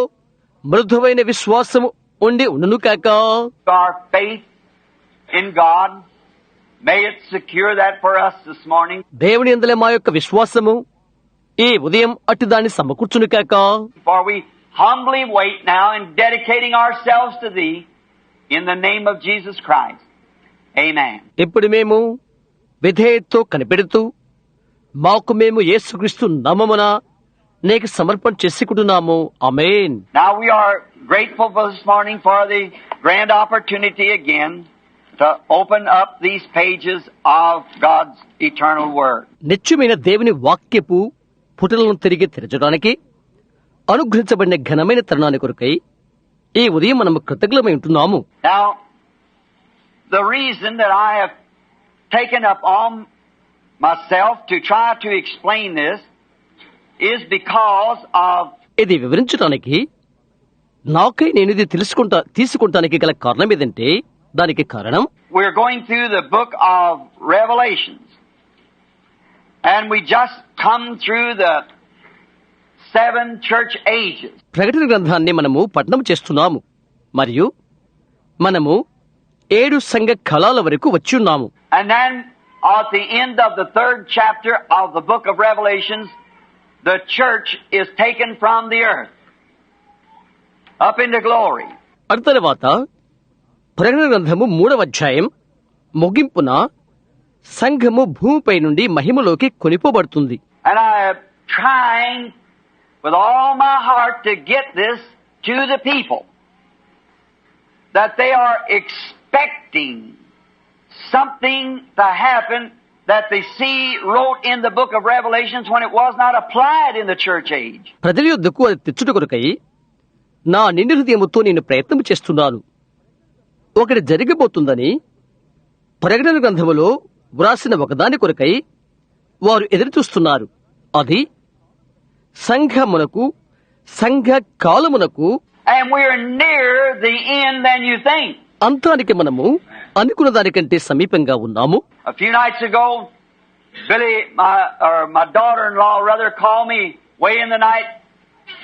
మృదువైన విశ్వాసము ఉండి ఉండును కాక. Our faith in God, may it secure that for us this morning. దేవుని యందలే మా యొక్క విశ్వాసము ఈ ఉదయం అట్టి దాన్ని సమకూర్చును కాక. For we humbly wait now in dedicating ourselves to Thee in the name of Jesus Christ. Amen. ఇప్పుడు మేము విధేయతతో కనిపెడుతూ మాకు మేము యేసుక్రీస్తు నామమున నీకు సమర్పణ చేసుకుంటున్నాము. ఆమేన్. Now we are grateful for this morning for the grand opportunity again to open up these pages of God's eternal Word. నిత్యమైన దేవుని వాక్యపు పుటలను తిరిగి తెరచడానికి అనుగ్రహించబడిన ఘనమైన తరుణాన్ని కొరకై ఈ ఉదయం మనము కృతజ్ఞులమై ఉంటున్నాము. Now, the reason that I have taken up on myself to try to explain this is because of ఇది వివరించడానికి నాకై నేను ఇది తీసుకుంటానికి గల కారణం ఏదంటే దానికి కారణం we're going through the book of Revelations, and we just come through the 7 church ages. ప్రకటన గ్రంథాన్ని మనము పఠనం చేస్తున్నాము మరియు మనము 7 సంఘ కాలాల వరకు వచ్చి ఉన్నాము. And then at the end of the 3rd chapter of the book of Revelations, the church is taken from the earth up into glory. ఆ తర్వాత ప్రకటన గ్రంథము 3వ అధ్యాయం ముగింపున సంఘము భూమిపై నుండి మహిమలోకి కొనిపోబడుతుంది. And I am trying with all my heart to get this to the people, that they are expecting something to happen that they see wrote in the book of Revelations when it was not applied in the church age. ప్రజల యొద్దకు అది తెచ్చుట కొరకై నా నిండు హృదయముతో నేను ప్రయత్నం చేస్తున్నాను. ఒకటి జరగబోతుందని ప్రకటన గ్రంథములో వ్రాసిన ఒకదాని కొరకై వారు ఎదురుచూస్తున్నారు. అది సంఘమునకు సంఘ కాలమునకు And we are nearer the end than you think. అంతానికి మనము అనుకున్న దానికంటే సమీపంగా ఉన్నాము. A few nights ago, Billy, my daughter-in-law, rather, called me way in the night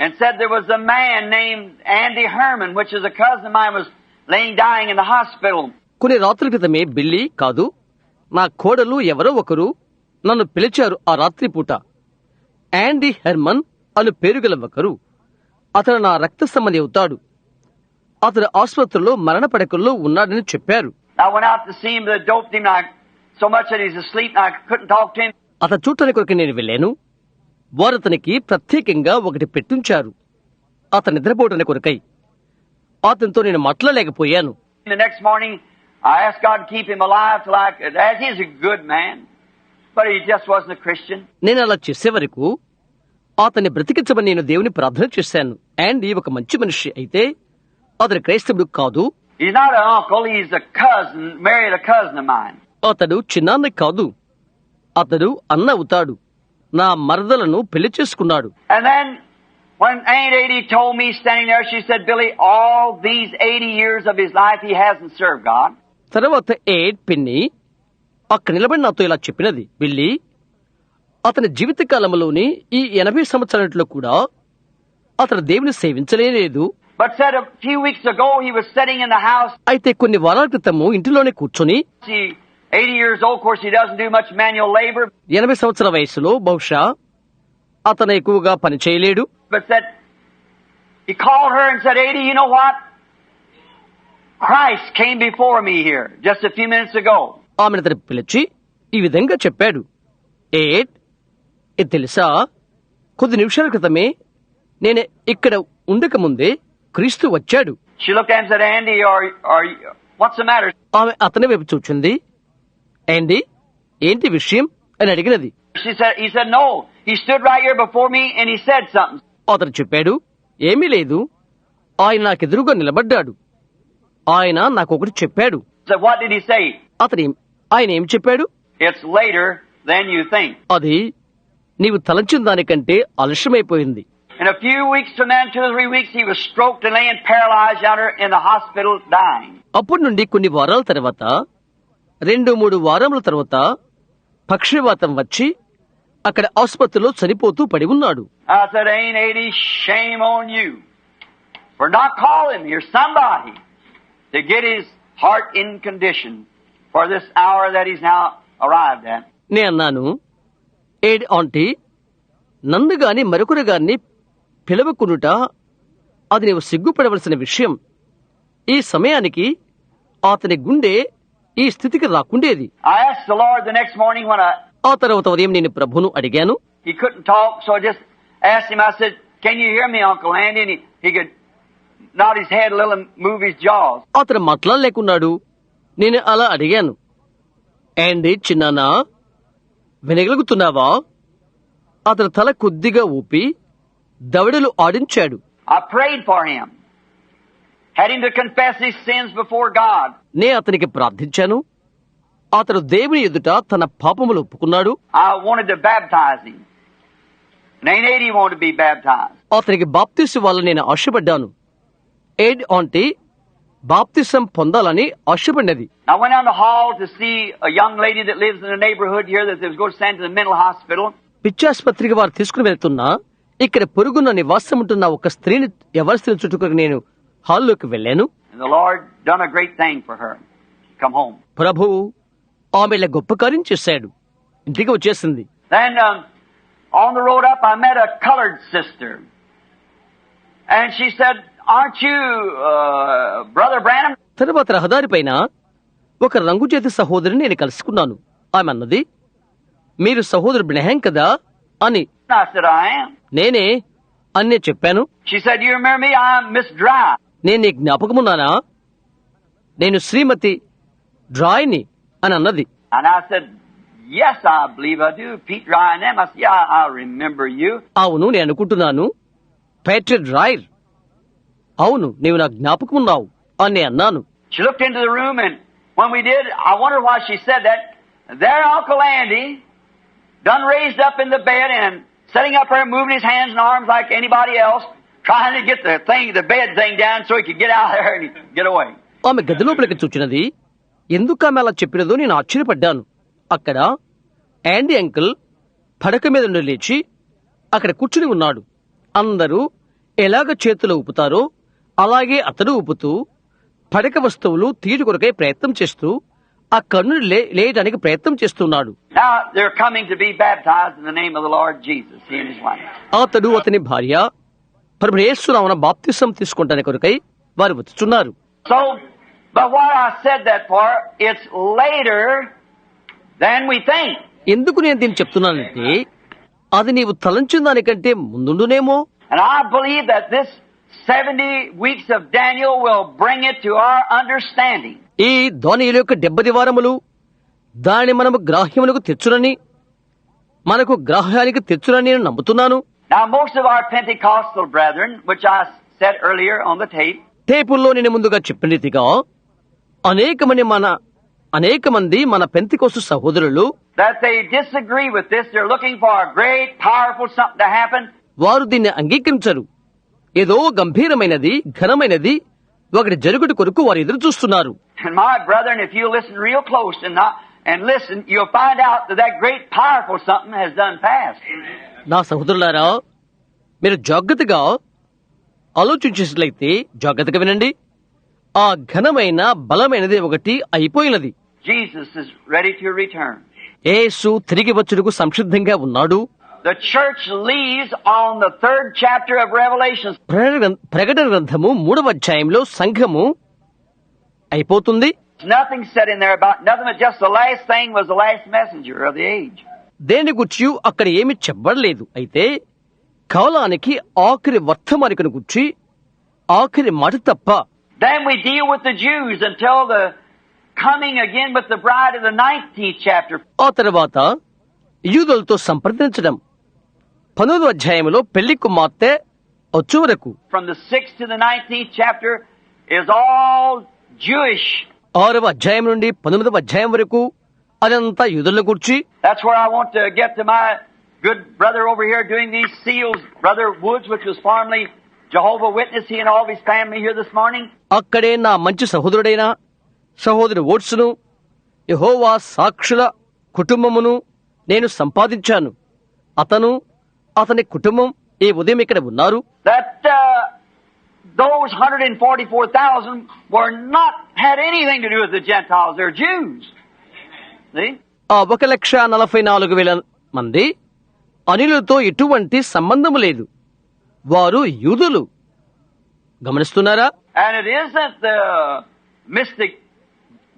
and said there was a man named Andy Herman, which is a cousin of mine, was laying dying in the hospital. కొన్ని రాత్రుల క్రితమే బిల్లి కాదు నా కోడలు ఎవరో ఒకరు నన్ను పిలిచారు. ఆ రాత్రి పూట యాండీ హెర్మన్ అను పేరు గల ఒకరు, అతను నా రక్త సంబంధి అవుతాడు, అతడు ఆసుపత్రిలో మరణ పడకల్లో ఉన్నాడని చెప్పారు. I went out to see him, but they doped him so much that he's asleep and I couldn't talk to him. అతను చూడటానికి కొరకు నేను వెళ్ళాను. వారు అతనికి ప్రత్యేకంగా ఒకటి పెట్టించారు అతను నిద్రపోవటానికి కొరకై. అతనితో నేను మాట్లాడలేకపోయాను. The next morning, I asked God to keep him alive till I could, as he's a good man, but he just wasn't a Christian. నేను అలా చేసే వరకు అతన్ని బ్రతికించమని నేను దేవుని ప్రార్థన చేశాను. అండ్ ఒక మంచి మనిషి అయితే అతను క్రైస్తవుడు కాదు. He's not an uncle, he's a cousin, married a cousin of mine. అతడు చిన్నాన్న కాదు, అతడు అన్న అవుతాడు. నా మరదలను పెళ్లి చేసుకున్నాడు. And then, when Aunt Adie told me standing there, she said, Billy, all these 80 years of his life he hasn't served God. తర్వాత పిన్ని అక్కడ నిలబడి నాతో ఇలా చెప్పినది, బిల్లీ, అతని జీవిత కాలంలోని ఈ 80 సంవత్సరాలలో కూడా అతను దేవుని సేవించలేదు. But said a few weeks ago he was sitting in the house. అయితే కొన్ని వారాల క్రితము ఇంటిలోనే కూర్చొని, 80 years old, of course he doesn't do much manual labor. 80 సంవత్సరాల వయసులో బహుశా అతను ఎక్కువగా పని చేయలేడు. But said, he called her and said, Adie, you know what? Christ came before me here just a few minutes ago. ఆమెను అతను పిలిచి ఈ విధంగా చెప్పాడు, ఇది తెలుసా, కొద్ది నిమిషాల క్రితమే నేను ఇక్కడ ఉండక ముందే క్రీస్తు వచ్చాడు. She looked at him and said, Andy, what's the matter? ఆమె అతని వైపు చూచింది. ఏంటి ఏంటి విషయం అని అడిగినది. He said, no. He stood right here before me and he said something. అతను చెప్పాడు, ఏమీ లేదు, ఆయన నాకెదురుగా నిలబడ్డాడు, ఆయన నాకొకటి చెప్పాడు. Said, what did he say? ఆయన ఏం చెప్పాడు? It's later than you think. అది నీవు తలంచిన దానికంటే ఆలస్యమైపోయింది. In a few weeks from then, 2 or 3 weeks, he was stroked and laying paralyzed out in the hospital dying. అప్పటి నుండి కొన్ని వారాల తర్వాత, 2-3 వారముల తర్వాత పక్షవాతం వచ్చి అక్కడ ఆసుపత్రిలో చనిపోతూ పడి ఉన్నాడు. I said, Ain't 80, shame on you for not calling me or somebody to get his heart in condition for this hour that he's now arrived at. నే అన్నాను, ఆంటీ, నన్ను గాని మరొకరు గాని పిలవకునుట అది నీవు సిగ్గుపడవలసిన విషయం. ఈ సమయానికి అతని గుండె ఈ స్థితికి రాకుండేది. I asked the Lord the next morning when ఆ తర్వాత ఉదయం నేను ప్రభువును అడిగాను. he couldn't talk, so I just asked him, I said, can you hear me, Uncle Andy? And he could nod his head a little and move his jaws. అతను మాట్లాడలేకున్నాడు. నేను అలా అడిగాను, యాండీ చిన్నానా, వినగలుగుతున్నావా? అతను తల కొద్దిగా ఊపి దవడలు ఆడించాడు. I prayed for him, had him to confess his sins before God. నే అతనికి ప్రార్థించాను. అతను దేవుని ఎదుట తన పాపములు ఒప్పుకున్నాడు. I wanted to baptize him. And Aunt Adie wanted to be baptized. అతనికి బాప్తిసం ఇవ్వాలని నేను ఆశపడ్డాను. ఆంటీ బాప్తిసం పొందాలని ఆశపడినది. I went down the hall to see a young lady that lives in the neighborhood here that was going to send to the mental hospital. పిచ్చాసుపత్రికి వారు తీసుకుని వెళ్తున్నా ఇక్కడ పొరుగున్న నివాసం ఉంటున్న ఒక స్త్రీని ఎవరి చుట్టుకు నేను హాల్లోకి వెళ్ళాను. And the Lord done a great thing for her. Come home. ప్రభువు ఆమె గొప్ప కార్యం చేశాడు. ఇంటికి వచ్చేసింది. Then on the road up I met a colored sister. And she said, aren't you Brother Branham? తర్వాత రహదారి పైన ఒక రంగు చేతి సహోదరిని నేను కలుసుకున్నాను. ఆమె అన్నది, మీరు సహోదరు బ్రహ్మాం కదా అని. I said, I am. నేనే అని చెప్పాను. She said, you remember me? I'm Miss Dry. నేను నీ జ్ఞాపకమున్నానా? నేను శ్రీమతి డ్రాయ్ని అని అన్నది. And I said, yes, I believe I do. Pete Dry and them. I said, yeah, I remember you. అవును, నేను అనుకుంటున్నాను. పేటర్ డ్రాయర్, అవును, నీవు నా జ్ఞాపకమున్నావు అని అన్నాను. She looked into the room, and when we did, I wondered why she said that. There Uncle Andy done raised up in the bed and sitting up there moving his hands and arms like anybody else, trying to get the bed thing down so he could get out there and get away. ఆమె గదిలోపలికి చూచినది. ఎందుకు ఆమె అలా చెప్పినదో నేను ఆశ్చర్యపడ్డాను. అక్కడ యాండీ uncle పడక మీద నుండి లేచి అక్కడ కూర్చుని ఉన్నాడు. అందరూ ఎలాగ చేతులు ఊపుతారో అలాగే అతడు ఊపుతూ పడక వస్తువులు తీయటి కొరకై ప్రయత్నం చేస్తూ ఆ కన్ను లేయడానికి ప్రయత్నం చేస్తున్నాడు. Now they're coming to be baptized in the name of the Lord Jesus, he and his wife. అతడు అతని భార్య ప్రభువు యేసు నామమున బాప్తిసం తీసుకుంటానికి కొరకై వారు వచ్చుచున్నారు. So, but what I said that for, it's later than we think. ఎందుకు నేను దీన్ని చెప్తున్నానంటే అది నీవు తలంచిన దానికంటే ముందుండునేమో. And I believe that this 70 weeks of Daniel will bring it to our understanding. ఈ దానియేలు యొక్క 70 వారములు దానిని మనము గ్రాహ్యములకు తెచ్చునని మనకు గ్రాహ్యానికి తెచ్చునని నేను నమ్ముతున్నాను. Now, most of our Pentecostal brethren, which I said earlier on the tape, టేపుల్లో నేను ముందుగా చెప్పిన రీతిగా అనేక మంది మన పెంతెకోస్తు సహోదరులు that they disagree with this. They're looking for a great, powerful something to happen. వారు దీన్ని అంగీకరించరు. ఏదో గంభీరమైనది ఘనమైనది ఒకటి జరుగుడు కొరకు వారు ఎదురు చూస్తున్నారు. And my brethren, if you listen real close and listen, you'll find out that great, powerful something has done passed. నా సహోదరులారా, మీరు జాగ్రత్తగా ఆలోచించినట్లయితే జాగ్రత్తగా వినండి. ఆ ఘనమైన బలమైనది ఒకటి అయిపోయినది. Jesus is ready to return. యేసు తిరిగి వచ్చుటకు సంసిద్ధంగా ఉన్నాడు. The church leaves on the 3rd chapter of Revelation. ప్రకటన గ్రంథము 3వ అధ్యాయంలో సంఘము అయిపోతుంది. Nothing said in there about nothing, but just the last thing was the last messenger of the age. దేని గురించి అక్కడ ఏమి చెప్పబడలేదు. అయితే కాలానికి ఆఖరి వర్తమానికను గురించి ఆఖరి మాట తప్ప. Then we deal with the Jews until the coming again with the bride of the 19th chapter. ఆ తర్వాత యూదులతో సంప్రదించడం 19వ అధ్యాయంలో పెళ్లి కుమార్తె వచ్చు వరకు. From the 6th to the 19th chapter is all Jewish. 6వ అధ్యాయం నుండి 19వ అధ్యాయం వరకు అదంతా యూదుల గురించి. That's where I want to get to my good brother over here doing these seals, Brother Woods, which was formerly Jehovah Witness, he and all of his family here this morning. అక్కడే నా మంచి సహోదరుడైన సహోదరు ఓట్స్ను యెహోవా సాక్షుల కుటుంబమును నేను సంపాదించాను. అతని కుటుంబం ఈ ఉదయం ఇక్కడ ఉన్నారు. That those 144,000 had anything to do with the Gentiles. They're Jews. See? ఆ 1,44,000 మంది అనిలతో ఎటువంటి సంబంధము లేదు. వారు యూదులు. గమనిస్తున్నారా? And it isn't the mystic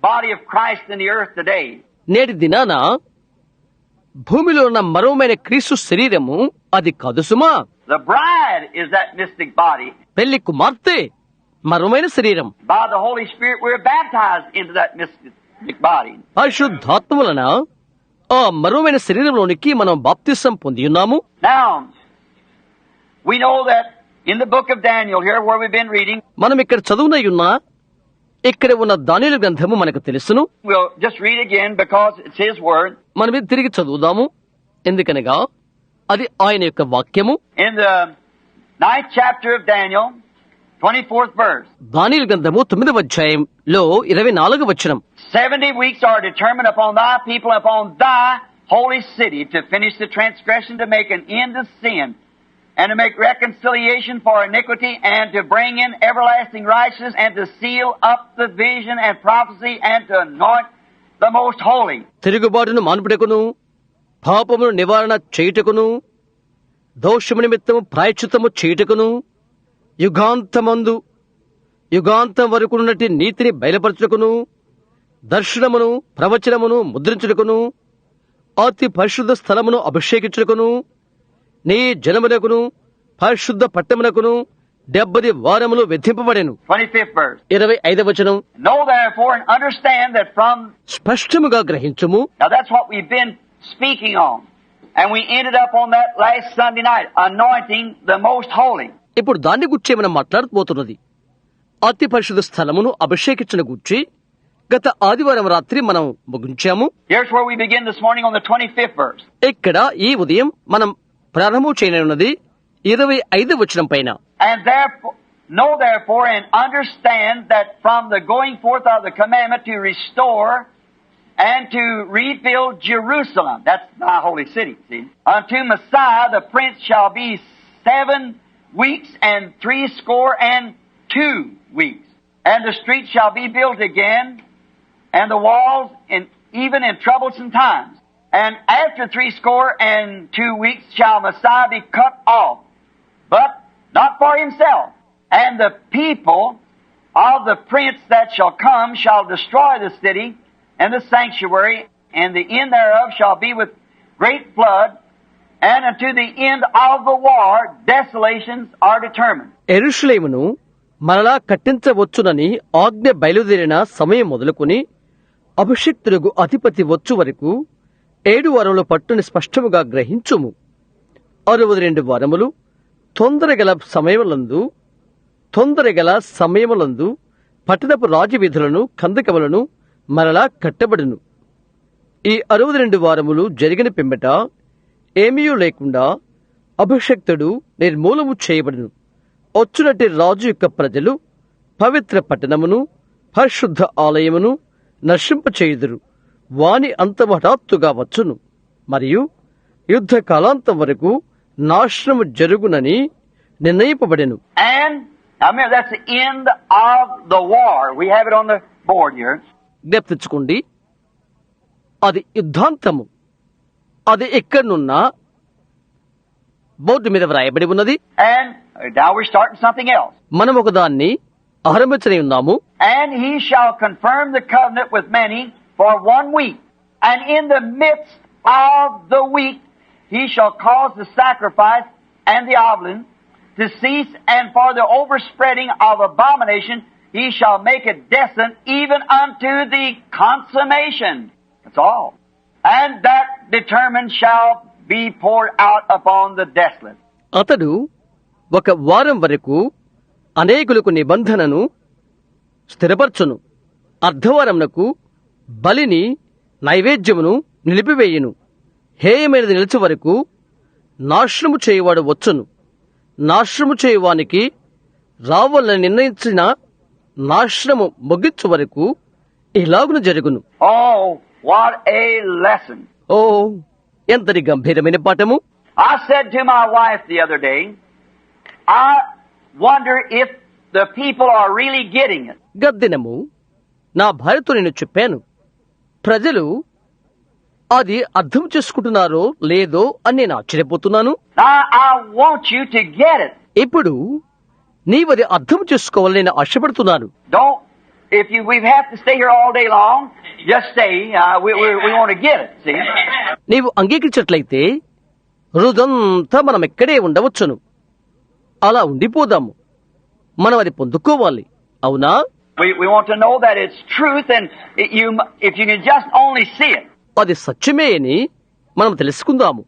body of Christ in the earth today. నేటి దినాన భూమిలో ఉన్న మరోమైన క్రీస్తు శరీరము అది కాదు సుమా. The bride is that mystic body. పెళ్లి కుమార్తె మరోమైన శరీరం. By the Holy Spirit we're baptized into that mystic body. పరిశుద్ధాత్మ వలన ఆ మరోమైన శరీరంలోనికి మనం బాప్తిసం పొంది ఉన్నాము. Now, we know that in the book of Daniel here where we've been reading, మనం ఇక్కడ చదువునయున్నా ఇక్కడ ఉన్న దానియేలు గ్రంథము మనకు తెలుసును. we'll just read again because it's his word. మనం ఇది తిరిగి చదువుదాము, ఎందుకనగా అది ఆయన యొక్క వాక్యము. In the 9th chapter of Daniel, 24th verse. దానియేలు గ్రంథము 9వ అధ్యాయంలో 24వ వచనం. 70 weeks are determined upon thy people, upon thy holy city, to finish the transgression, to make an end of sin, and to make reconciliation for iniquity, and to bring in everlasting righteousness, and to seal up the vision and prophecy, and to anoint the most holy. తిరుగుబాటును మాన్పుటకును పాపమును నివారణ చేయుటకును దోషము నిమిత్తము ప్రాయశ్చిత్తము చేయుటకును యుగాంతం వరకున్నటి నీతిని బయలుపరచుటకును దర్శనమును ప్రవచనమును ముద్రించుటకును అతి పరిశుద్ధ స్థలమును అభిషేకించుటకును నీ జనమునకును పరిశుద్ధ పట్టమునకును 70 వారములు విధింపబడెను. 25th verse. 25వ వచనం. Know therefore and understand that from... స్పష్టముగా గ్రహించుము. Now that's what we've been speaking on. And we ended up on that last Sunday night, anointing the most holy. ఇప్పుడు దాన్ని గుర్చే మనం మాట్లాడబోతున్నది అతి పరిశుద్ధ స్థలమును అభిషేకించిన గుర్చి గత ఆదివారం రాత్రి మనం ముగించాము. Here's where we begin this morning on the 25th verse. ఇక్కడ ఈ ఉదయం మనం ప్రారంభం చేయనున్నది 25వ వచనం పైన. And therefore, know therefore and understand that from the going forth of the commandment to restore and to rebuild Jerusalem, that's my holy city, see, unto Messiah the Prince shall be 7 weeks and 62 weeks. And the streets shall be built again, and the walls even in troublesome times. And after 62 weeks shall Messiah be cut off, but not for himself. And the people of the prince that shall come shall destroy the city and the sanctuary, and the end thereof shall be with great flood, and unto the end of the war, desolations are determined. యెరూషలేమును మరలా కట్టించవచ్చునని ఆజ్ఞ బయలుదేరిన సమయం మొదలుకొని అభిషిక్తులకు అధిపతి వచ్చు వరకు 7 వారముల పట్టుని స్పష్టముగా గ్రహించుము. 62 వారములు తొందరగల సమయములందు పట్టణపు రాజవీధులను కందకములను మరలా కట్టబడును. ఈ 62 వారములు జరిగిన పిమ్మట ఏమీ లేకుండా అభిషక్తుడు నిర్మూలము చేయబడును. వచ్చునట్టి రాజు యొక్క ప్రజలు పవిత్ర పట్టణమును పరిశుద్ధ ఆలయమును నశింపచేయుదురు. వాని అంతము హఠాత్తుగా వచ్చును మరియు యుద్ధ కాలాంతం వరకు నాశనము జరుగునని నిర్ణయింపబడెను. And now remember, that's the end of the war. We have it on the board here. జ్ఞప్తించుకోండి, అది యుద్ధాంతము. అది ఎక్కడనున్నా బోర్డు మీద వ్రాయబడి ఉన్నది. And now we're starting something else. మనం ఒకదాన్ని ఆరంభించనే ఉన్నాము. And he shall confirm the covenant with many for 1 week. And in the midst of the week he shall cause the sacrifice and the offering to cease, and for the overspreading of abomination he shall make it desolate even unto the consummation. That's all. And that determined shall be poured out upon the desolate. అతడు 1 వారం వరకు అనేకులకు నిబంధనను స్థిరపరచును. అర్ధవారమునకు బలిని నైవేద్యమును నిలిపివేయును. హేయమైనది నిలిచి వరకు నాశనము చేయువాడు వచ్చును. నాశనము చేయువానికి రావాలని నిర్ణయించిన నాశనము ముగించు వరకు ఇలాగున జరుగును. Oh, what a lesson. ఓ, ఎంతటి గంభీరమైన పాఠము. I said to my wife the other day, I wonder if the people are really getting it. గద్దినము నా భార్యతో నేను చెప్పాను, ప్రజలు అది అర్థం చేసుకుంటున్నారో లేదో అని నేను ఆశ్చర్యపోతున్నాను. Now, I want you to get it. ఇప్పుడు నీవది అర్థం చేసుకోవాలని నేను ఆశపడుతున్నాను. Don't, we have to stay here all day long, just stay. We want to get it, see? నీవు అంగీకరించట్లయితే రోజంతా మనం ఇక్కడే ఉండవచ్చును. అలా ఉండిపోదాము. మనం అది పొందుకోవాలి, అవునా? We want to know that it's truth, and if you can just only see it. అది సత్యమే అని మనం తెలుసుకుందాము.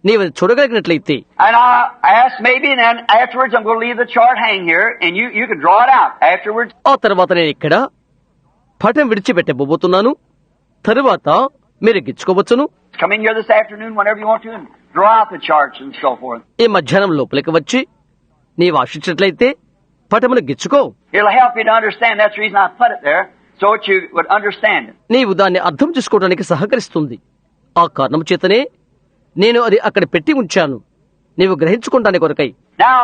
నీవది చూడగలిగినట్లయితే. And I asked maybe, and then afterwards I'm going to leave the chart hang here, and you can draw it out afterwards. ఆ తర్వాత నేను ఇక్కడ పటం విడిచిపెట్టబోతున్నాను. తరువాత మీరు గిచ్చుకోవచ్చును. Come in here this afternoon whenever you want to and draw out the charts and so forth. ఈ మధ్యాహ్నం లోపలికి వచ్చి నీవు ఆశించినట్లయితే పటమును గిచ్చుకో. It'll help you to understand. That's the reason I put it there, so that you would understand it. నీవు దాన్ని అర్థం చేసుకోవడానికి సహకరిస్తుంది. ఆ కారణం చేతనే నేను అది అక్కడ పెట్టి ఉంచాను, నీవు గ్రహించుకోవడానికి కొరకై. Now,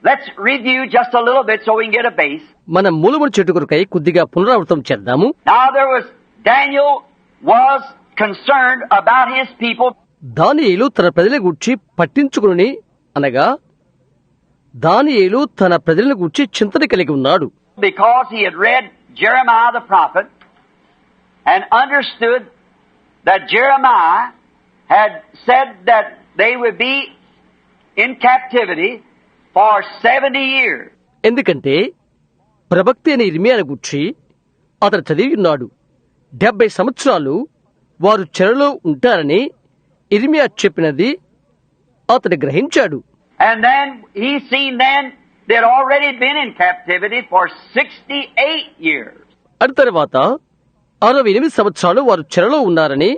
let's review just a little bit so we can get a base. మన మూలముడి చెట్టు కొరకై కొద్దిగా పునరావృతం చేద్దాము. Now, Daniel was concerned about his people. దానియేలు తన ప్రజల గూర్చి పట్టించుకుని, అనగా దానియేలు తన ప్రజలను గూర్చి చింతన కలిగి ఉన్నాడు. Because he had read Jeremiah the prophet and understood that Jeremiah had said that they would be in captivity for 70 years. ఎందుకంటే ప్రవక్త అయిన ఇర్మియాను గూర్చి అతను చదివి ఉన్నాడు. 70 సంవత్సరాలు వారు చెరలో ఉంటారని ఇర్మియా చెప్పినది అతడు గ్రహించాడు. And then he seen then they had already been in captivity for 68 years. అటు తర్వాత 68 సంవత్సరాలు వారు చెరలో ఉన్నారని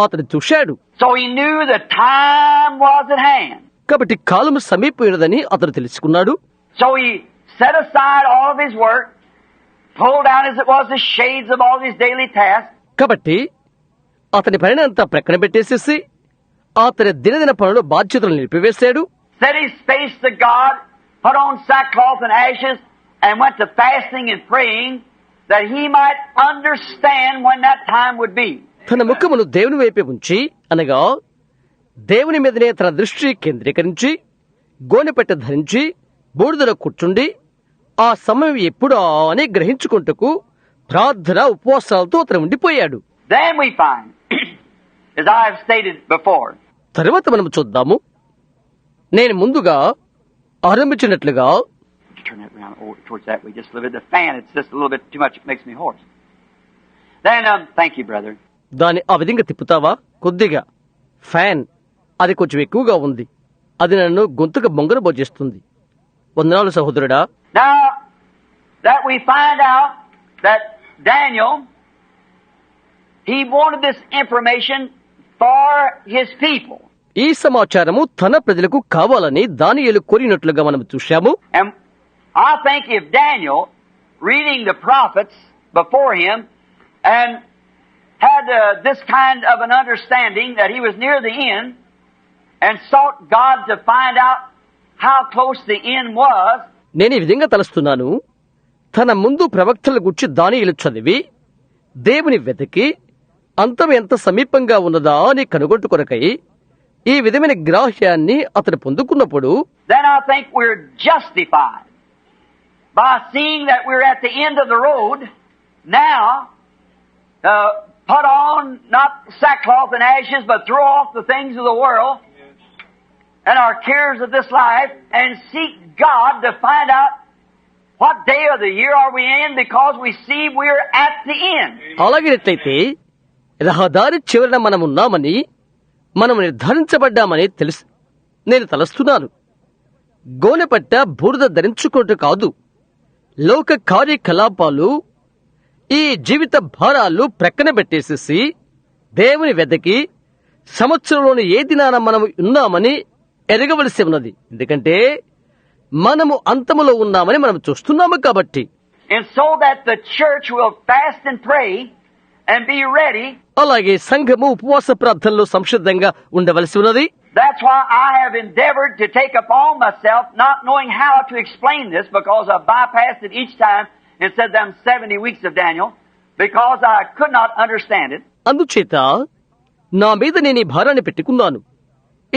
అతడు చూశాడు. So he knew the time was at hand. కాబట్టి కాలము సమీపమైనదని అతడు తెలుసుకున్నాడు. So he set aside all of his work, pulled down as it was the shades of all his daily tasks. కాబట్టి అతని పనిని అంతా ప్రక్కన పెట్టేసేసి అతని దినదిన పనులు బాధ్యతలు నిలిపివేశాడు. Set his face to God, put on sackcloth and ashes, and went to fasting and praying that he might understand when that time would be. తన ముఖమును దేవుని వైపే ఉంచి, అనగా దేవుని మీదనే తన దృష్టి కేంద్రీకరించి గోనెపెట్ట ధరించి బూడిదలో కూర్చుండి ఆ సమయం ఎప్పుడా అని గ్రహించుకుంటూ ప్రార్థన ఉపవాసాలతో అతను ఉండిపోయాడు. Then we find, as I have stated before, తరువాత మనం చూద్దాము, నేను ముందుగా ఆరంభించినట్లుగా Turn that around towards that way. Just a little bit. The fan, it's just a little bit too much. It makes me hoarse. Then, thank you, brother. దాన్ని ఆ విధంగా తిప్పుతావా? కొద్దిగా fan అది కొంచెం ఎక్కువగా ఉంది. అది నన్ను గొంతుకు బొంగరబోజేస్తుంది. వందనాలు సహోదరుడా. Now, that we find out that Daniel, he wanted this information for his people. ఈ సమాచారము తన ప్రజలకు కావాలని దానియేలు కోరినట్లుగా మనం చూశాము. And I think if Daniel, reading the prophets before him, and had this kind of an understanding that he was near the end, and sought God to find out how close the end was. నేను ఈ విధంగా తలుస్తున్నాను. తన ముందు ప్రవక్తల గురించి దానియేలు చదివి దేవుని వెతికి అంతం ఎంత సమీపంగా ఉన్నదా అని కనుగొట్టు కొరకై ఈ విధమైన గ్రాహ్యాన్ని అతను పొందుకున్నప్పుడు, then I think we're justified by seeing that we're at the end of the road now. Put on not sackcloth and ashes, but throw off the things of the world and our cares of this life, and seek God to find out what day of the year are we in, because we see we're at the end. అలాగైతే రహదారి చివరన మనమున్నామని, మనం నిర్ధారించబడ్డామని తెలుసు. నేను తలస్తున్నాను. గోనెపట్ట బూడిద ధరించుకోవటం కాదు, లోక కార్యకలాపాలు, ఈ జీవిత భారాలు ప్రక్కన పెట్టేసేసి దేవుని వెదకి సంవత్సరంలోని ఏ దినాన మనము ఉన్నామని ఎరగవలసి ఉన్నది. ఎందుకంటే మనము అంతములో ఉన్నామని మనం చూస్తున్నాము కాబట్టి. And so that the church will fast and pray and be ready. అలాగే సంఘము ఉపవాస ప్రార్థనలో సంసిద్ధంగా ఉండవలసి ఉన్నది. That's why I have endeavored to take upon myself, not knowing how to explain this, because I bypassed it each time and said them 70 weeks of Daniel, because I could not understand it. అందుచేత నా మీద నేను ఈ భారాన్ని పెట్టుకున్నాను.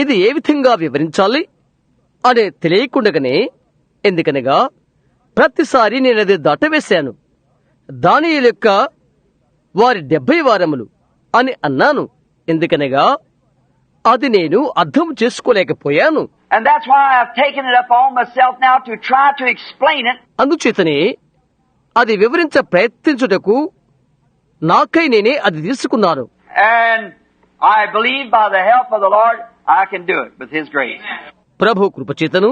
ఇది ఏ విధంగా వివరించాలి అనే తెలియకుండగానే, ఎందుకనగా ప్రతిసారి నేను అది దాటవేశాను. దానియేలు యొక్క వారి 70 వారములు అని అన్నాను, ఎందుకనగా అది నేను అర్థం చేసుకోలేకపోయాను. And that's why I've taken it upon myself now to try to explain it. అందుచేతనే అది వివరించ ప్రయత్నించుటకు నాకై నేనే అది తీసుకున్నాను. And I believe by the help of the Lord I can do it with His grace. ప్రభు కృపచేతను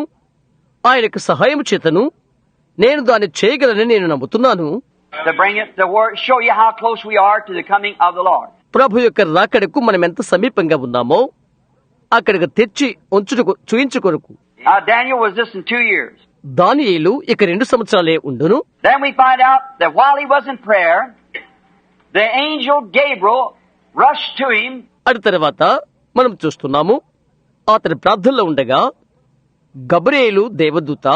ఆయనకు సహాయం చేతను నేను దాన్ని చేయగలని నేను నమ్ముతున్నాను. To bring it to show you how close we are to the coming of the Lord. ప్రభు యొక్క రాకడకు మనం ఎంత సమీపంగా ఉన్నామో అక్కడికి తెచ్చి చూయించుకొరకు. Daniel was this in 2 years. దానియేలు ఇక 2 సంవత్సరాలే ఉండును. Then we find out that while he was in prayer, the angel Gabriel rushed to him. అటు తర్వాత మనం చూస్తున్నాము, అతని ప్రార్థనలో ఉండగా గబ్రియేలు దేవదూత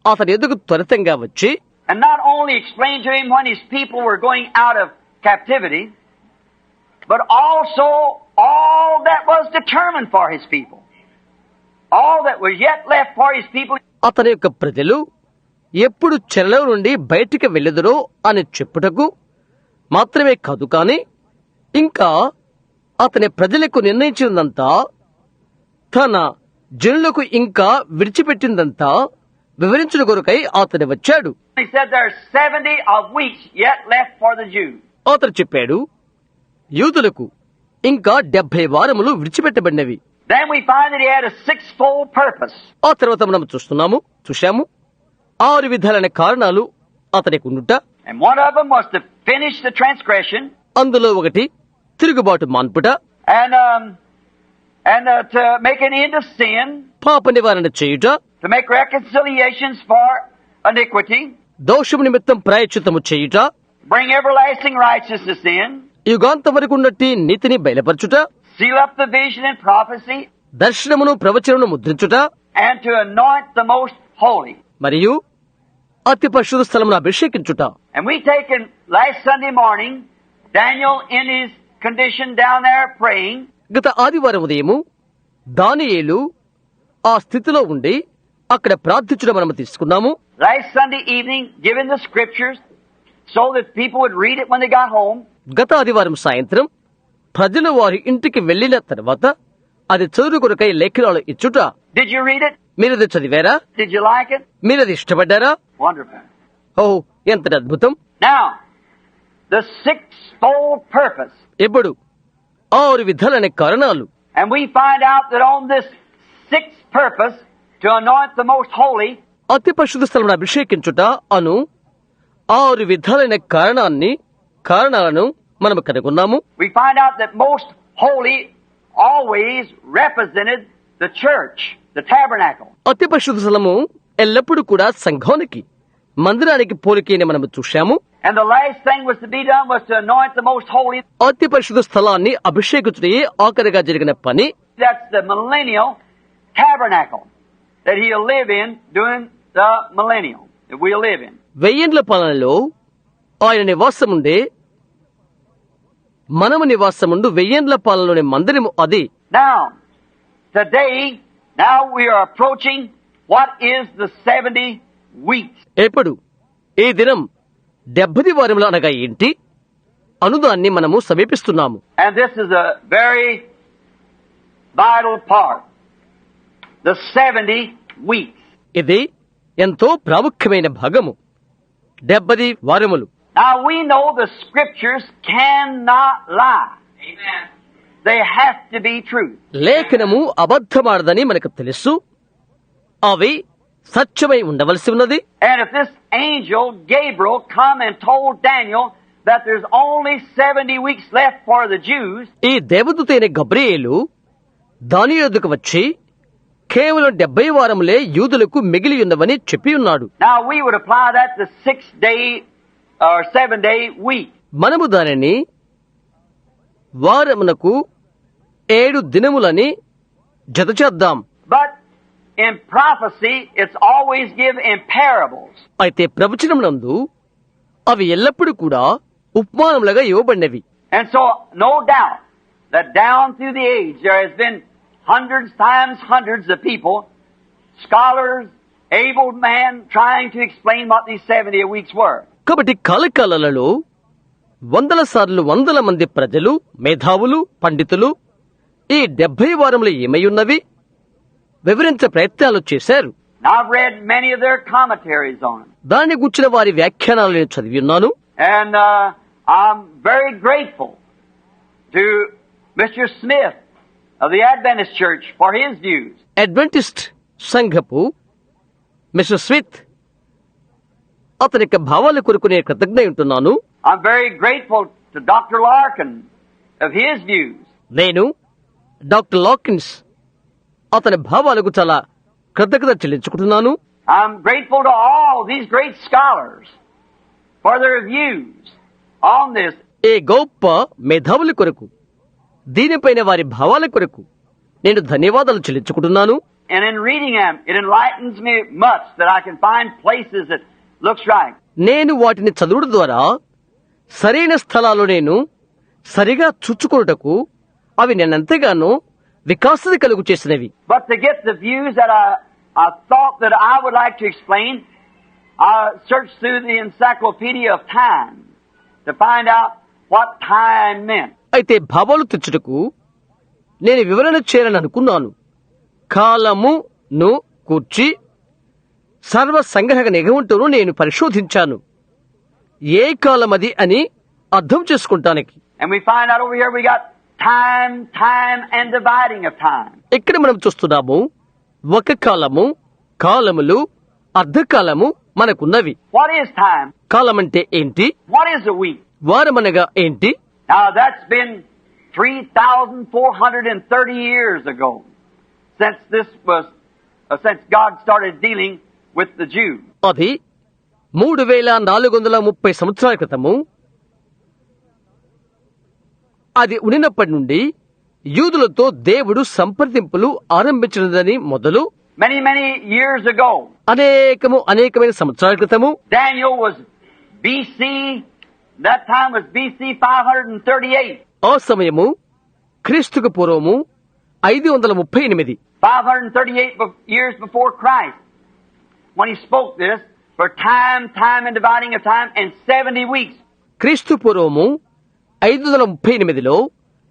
అతని ఎదుగు త్వరితంగా వచ్చి, and not only explained to him when his people were going out of captivity, but also all that was determined for his people. All that was yet left for his people. అతని యొక్క ప్రజలు ఎప్పుడు చెరలో నుండి బయటికి వెళ్ళెదరో అని చెప్పుటకు మాత్రమే కాదు, కాని ఇంకా అతని ప్రజలకు నిర్ణయించినదంతా, తన జనులకు ఇంకా విడిచిపెట్టిందంతా వివరించిన కొరకై అతడు వచ్చాడు. He said there are 70 of weeks yet left for the Jews. అతడు చెప్పాడు, యూదులకు ఇంకా 70 వారములు విడిచిపెట్టబడినవి. Then we find that he had a 6-fold purpose. ఆ తర్వాత మనం చూశాము 6 విధాలైన కారణాలు అతనికి ఉండుట. And one of them was to finish the transgression. అందులో ఒకటి తిరుగుబాటు మాన్పుట, and to make an end of sin, పాప నివారణ చేయుట, to make reconciliations for iniquity, దోషము నిమిత్తం ప్రాయశ్చిత్తము చేయుట, bring everlasting righteousness in, యుగాంతం వరకు ఉన్నట్టి నీతిని బయలుపరచుట, seal up the vision and prophecy, దర్శనమును ప్రవచనమును ముద్రించుట, and to anoint the most holy. మరియు అతి పరిశుద్ధ స్థలమును అభిషేకించుట. And we taken last Sunday morning, Daniel in his condition down there praying. గత ఆదివారం ఉదయము దానియేలు ఆ స్థితిలో ఉండి అక్కడ ప్రార్థించడం మనము తీసుకున్నాము. Last Sunday evening, given the scriptures so that people would read it when they got home. గత ఆదివారం సాయంత్రం ప్రజలు వారి ఇంటికి వెళ్లిన తర్వాత అది చదువు కొరకై లేఖనాలు ఇచ్చుట. Did you read it? మీరది చదివారా? Did you like it? మీరది ఇష్టపడ్డారా? Wonderful. ఓ, ఎంతటి అద్భుతం. Now, the sixfold purpose. ఇప్పుడు 6 విధాలైన కారణాలు. And we find out that on this sixth purpose, to anoint the most holy, అతి పరిశుద్ధ స్థలమును అభిషేకించుట అను 6 విధాలైన కారణాలను మనము కనుగొన్నాము. we find out that most holy always represented the church, the tabernacle. అతి పరిశుద్ధ స్థలము ఎల్లప్పుడూ కూడా సంఘానికి, మందిరానికి పోలికని మనము చూశాము. And the last thing was to be done was to anoint the most holy. అతి పరిశుద్ధ స్థలాన్ని అభిషేకించుటే ఆఖరిగా జరిగిన పని. That's the millennial tabernacle that he'll live in during the millennium that we'll live in. 1000 పాలనలో ఆయన నివాసముండే, మనము నివాసముండు 1000 పాలనలోని మందిరము అది. Now, today, we are approaching what is the 70 weeks. ఎప్పుడు ఈ దినం 70 వారములు అనగా ఏంటి అనుదాన్ని మనము సమీపిస్తున్నాము. And this is a very vital part. The 70 weeks. ఇది ఎంతో ప్రాముఖ్యమైన భాగము. 70 వారములు. Now we know the scriptures cannot lie. Amen. They have to be true. లేఖనము అబద్ధమాడదని మనకు తెలుసు. అవి సత్యమై ఉండవలసి ఉన్నది. And if this angel Gabriel come and told Daniel that there's only 70 weeks left for the Jews, ఈ దేవదూత అయిన గబ్రియేలు దాని యొద్దకు వచ్చి కేవలం 70 వారములే యూదులకు మిగిలి ఉన్నవని చెప్పి ఉన్నాడు. now we would apply that to 6-day or 7-day week. మనము దానిని వారమునకు 7 దినములని జతచేద్దాం. But in prophecy, it's always given in parables. అయితే ప్రవచనమునందు అవి ఎల్లప్పుడూ కూడా ఉపమానములుగా ఇవ్వబడినవి. And so, no doubt that down through the age there has been hundreds times hundreds of people, scholars, able men, trying to explain what these 70 weeks were. కాబట్టి కాలకాలలో 100 సార్లు 100 మంది ప్రజలు, మేధావులు, పండితులు ఈ 70 వారములు ఏమై ఉన్నవి వివరించే ప్రయత్నాలు చేశారు. I've read many of their commentaries on it. దాన్ని గుర్చిన వారి వ్యాఖ్యానాలు నేను చదివి ఉన్నాను. And I'm very grateful to Mr. Smith of the Adventist Church for his views. Adventist సంఘపు మిస్టర్ స్మిత్ అతని యొక్క భావాల కొరకు నేను కృతజ్ఞ ఉంటున్నాను. I'm very grateful to Dr. Larkin of his views. నేను డాక్టర్ లాకిన్స్ అతని భావాలకు చాలా కృతజ్ఞత చెల్లించుకుంటున్నాను. I'm grateful to all these great scholars for their views on this. ఏ గొప్ప మేధావుల కొరకు, దీనిపైన వారి భావాల కొరకు నేను ధన్యవాదాలు చెల్లించుకుంటున్నాను. And in reading them, it enlightens me much that I can find places that looks right. నేను వాటిని చదువుడు ద్వారా సరైన స్థలాల్లో నేను సరిగా చూచుకొనుటకు అవి నేనెంతగానో వికాసత కలుగు చేసినవి. But to get the views that I thought that I would like to explain, I searched through the Encyclopedia of Time to find out what time meant. అయితే భావాలు తెచ్చుటకు నేను వివరణ చేయాలని అనుకున్నాను. కాలమును కూర్చి సర్వ సంగ్రహక నిఘంటును నేను పరిశోధించాను. ఏ కాలమది అని అర్థం చేసుకుంటానికి. And we find out over here we got time and dividing of time. ఇక్కడ మనం చూస్తున్నాము ఒక కాలము, కాలములు, అర్ధకాలము మనకున్నవి. What is time? కాలమంటే ఏంటి? What is a week? వారమనగా ఏంటి? Now that's been 3,430 years ago since God started dealing with the Jews. అది 3,430 సంవత్సరాల క్రితము అది ఉన్నప్పటి నుండి యూదులతో దేవుడు సంప్రదింపులు ఆరంభించినదని మొదలు Many years ago. అనేకమైన సంవత్సరాల క్రితము Daniel was BC. That time was BC 538. ఆ సమయము క్రీస్తుకు పూర్వము 538. 538 years before Christ, when he spoke this, for time and dividing of time, and 70 weeks. క్రీస్తు పూర్వము 538లో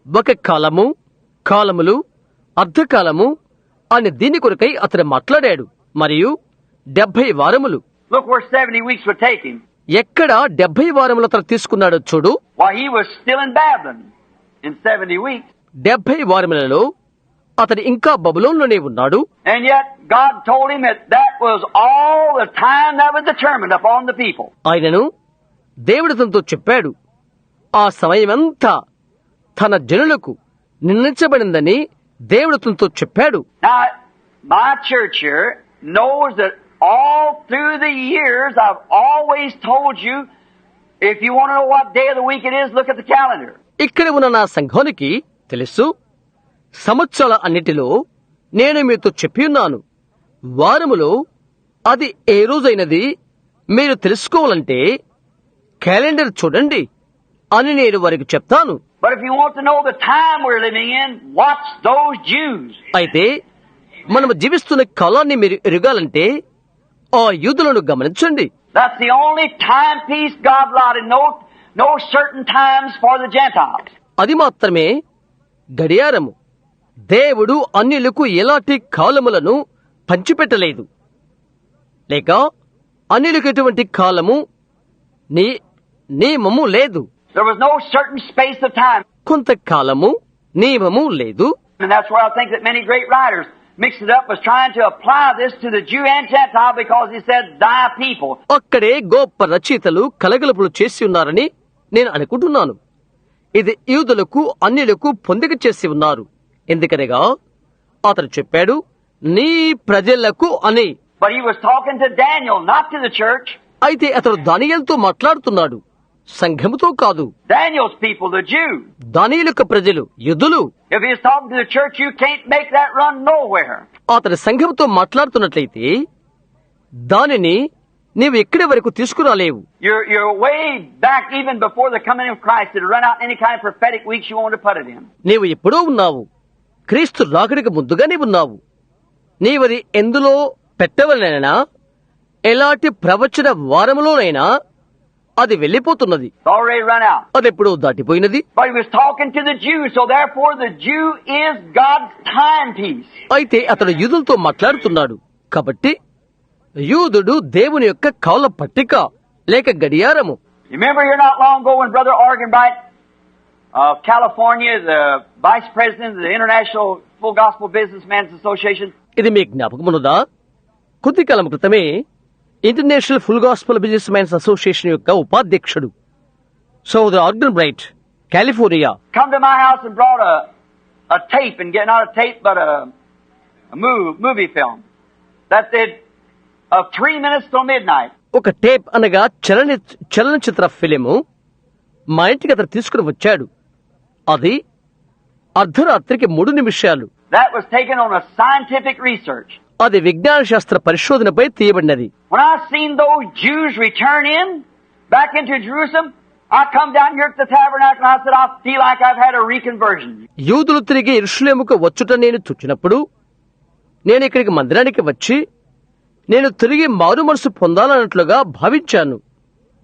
ఒక కాలము, కాలములు, అర్ధకాలము అని దీని కొరకై అతడు మాట్లాడాడు. మరియు 70 వారములు. Look where 70 weeks would take him. ఎక్కడ 70 వారములు అతను తీసుకున్నాడో చూడు. Why, he was still in Babylon in 70 weeks. 70 వారములలో అతడు ఇంకా బబులోనులోనే ఉన్నాడు. And yet God told him that was all the time that was determined upon the people. ఆయనను దేవుడు తనతో చెప్పాడు, ఆ సమయమంతా తన జనులకు నిర్ణయించబడిందని దేవుడు తనతో చెప్పాడు. Now, my church here knows that all through the years I've always told you, if you want to know what day of the week it is, look at the calendar. ఇక్కడ ఉన్న నా సంఘానికి తెలుసు, సంవత్సరాల అన్నిటిలో నేను మీతో చెప్పి ఉన్నాను, వారములో అది ఏ రోజైనది మీరు తెలుసుకోవాలంటే క్యాలెండర్ చూడండి అని నేను వారికి చెప్తాను. But if you want to know the time we're living in, watch those Jews. అయితే మనము జీవిస్తున్న కాలాన్ని మీరు ఎరగాలంటే ఆ యూదులను గమనించండి. That's the only timepiece God allotted, no certain times for the Gentiles. అది మాత్రమే గడియారము. దేవుడు అన్యులకు ఎలాంటి కాలములను పంచిపెట్టలేదు, లేక అన్యులకు ఎటువంటి కాలము నియమము లేదు. There was no certain space of time. కొంతకాలము నియమము లేదు. And that's where I think that many great writers mixed it up, was trying to apply this to the Jew and Gentile, because he said, thy people. అక్కడే గొప్ప రచయితలు కలగలుపులు చేసి ఉన్నారని నేను అనుకుంటున్నాను. ఇది యూదులకు అన్యులకు పొందిక చేసి ఉన్నారు. ఎందుకనగా అతను చెప్పాడు, నీ ప్రజలకు అని. But he was talking to Daniel, not to the church. అయితే అతడు దానియేలుతో మాట్లాడుతున్నాడు, సంఘముతో కాదు. Daniel's people, the Jews. దానియేలు యొక్క ప్రజలు యూదులు. If he's talking to the church, you can't make that run nowhere. అతడు సంఘముతో మాట్లాడుతున్నట్లయితే దానిని నీవు ఎక్కడి వరకు తీసుకురాలేవు. You're way back even before the coming of Christ to run out any kind of prophetic weeks you want to put it in. నీవు ఎప్పుడో ఉన్నావు, క్రీస్తు రాకడికి ముందుగానే ఉన్నావు. నీవది ఎందులో పెట్టవలనైనా, ఎలాంటి ప్రవచన వారములోనైనా అది వెళ్లిపోతున్నది. Already run out. అదెప్పుడో దాటిపోయినది. But he was talking to the Jews, so therefore the Jew is God's timepiece. అయితే అతడు యూదులతో మాట్లాడుతున్నాడు కాబట్టి యూదుడు దేవుని యొక్క కాల పట్టిక లేక గడియారము. Remember here not long ago when Brother Arganbright of California, the Vice President of the International Full Gospel Businessmen's Association. ఇది మీ జ్ఞాపకమున్నదా? కొద్ది కాలం క్రితమే international full gospel business mans association యొక్క ఉపాధ్యక్షుడు సోదరు organ bright, California, come to my house and brought a tape, and get not a tape but a movie film that did of 3 minutes till midnight. ఒక tape అనగా చలనచిత్ర film మా ఇంటికి అతను తీసుకుని వచ్చాడు. అది అర్ధరాత్రికి 3 నిమిషాలు. That was taken on a scientific research. అది విజ్ఞాన శాస్త్ర పరిశోధనపై తీయబడినది. When I seen those Jews return back into Jerusalem, I come down here to the tabernacle and I said, I feel like I've had a reconversion. యూదులు తిరిగి యెరూషలేముకు వచ్చుట నేను చూచినప్పుడు నేను ఇక్కడికి మందిరానికి వచ్చి నేను తిరిగి మారు మనసు పొందాలన్నట్లుగా భావించాను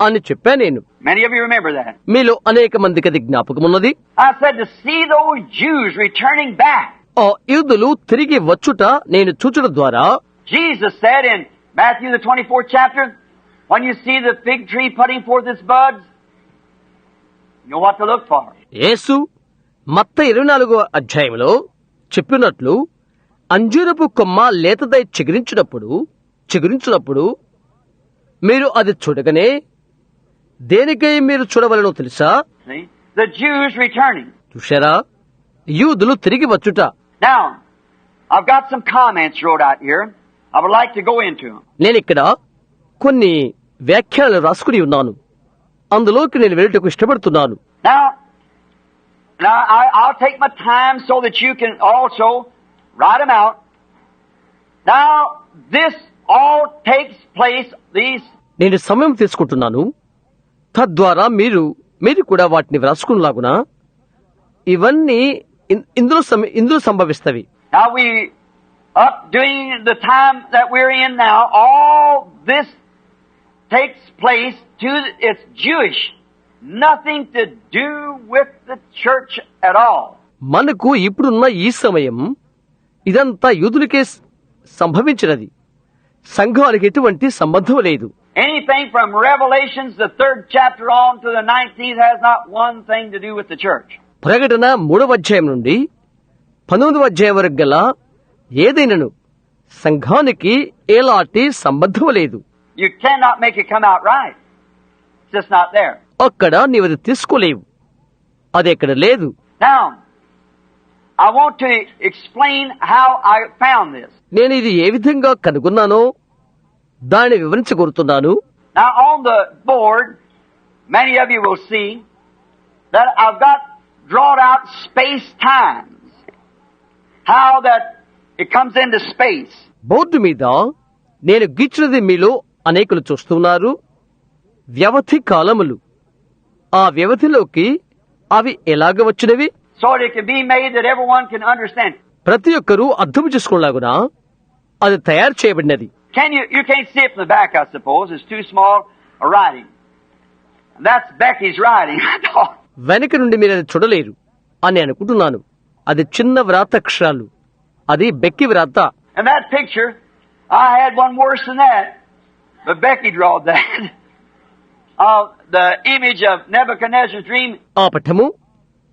అని చెప్పా నేను. Many of you remember that. మీలో అనేక మందికి అది జ్ఞాపకమున్నది. I said to see those Jews returning back. ఆ యూదులు తిరిగి వచ్చుట నేను చూచుట ద్వారా Jesus said in Matthew the 24th chapter, when you see the fig tree putting forth its buds, you know what to look for. యేసు మత్తయి 24వ అధ్యాయంలో చెప్పినట్లు అంజూరపు కొమ్మ లేతదై చిగురించినప్పుడు మీరు అది చూడగానే దేనికై మీరు చూడవలనో తెలుసా? See? The Jews returning. చూశారా? యూదులు తిరిగి వచ్చుట. Now, I've got some comments wrote out here. I would like to go into them. నేను ఇక్కడ కొన్ని వ్యాఖ్యానాలు రాసుకుని ఉన్నాను. అందులోకి నేను వెళ్ళటకు ఇష్టపడుతున్నాను. Now I'll take my time so that you can also write them out. Now, this all takes place, నేను సమయం తీసుకుంటున్నాను, తద్వారా మీరు కూడా వాటిని వ్రాసుకునేలాగున ఇవన్నీ ఇందులో సంభవిస్తవి. Now during the time that we're in now, all this takes place it's Jewish. Nothing to do with the church at all. మనకు ఇప్పుడున్న ఈ సమయం ఇదంతా యూదులకే సంభవించినది. సంఘానికి ఎటువంటి సంబంధం లేదు. Anything from Revelations, the 3rd chapter on to the 19th has not one thing to do with the church. ప్రకటన 3వ అధ్యాయం నుండి 19వ అధ్యాయం వరకు గల ఏదైనాను సంఘానికి ఎలాంటి సంబంధం లేదు. You cannot make it come out right. It's just not there. అక్కడ నీవది తీసుకోలేవు, అది అక్కడ లేదు. Now, I want to explain how I found this. నేను ఇది ఏ విధంగా కనుగొన్నానో దాన్ని వివరించగోరుతున్నాను. Now, on the board, many of you will see that I've got drawn out space-times. How that it comes into space. Board మీద నేను గీచినది మీలో అనేకులు చూస్తున్నారు. వ్యవధి కాలములు, ఆ వ్యవధిలోకి అవి ఎలాగ వచ్చినవి, So it can be made that everyone can understand. ప్రతి ఒక్కరూ అర్థం చేసుకునేలాగునా అది తయారు చేయబడినది. You can't see it from the back, I suppose. It's too small a writing. And that's Becky's writing, I thought. వెనక నుండి మీరు అది చూడలేరు అని అనుకుంటున్నాను. అది చిన్న వ్రాతక్షరాలు, అది బెక్కి వ్రాత. And that picture, I had one worse than that, but Becky drawed that. Of the image of Nebuchadnezzar's dream. ఆ పటము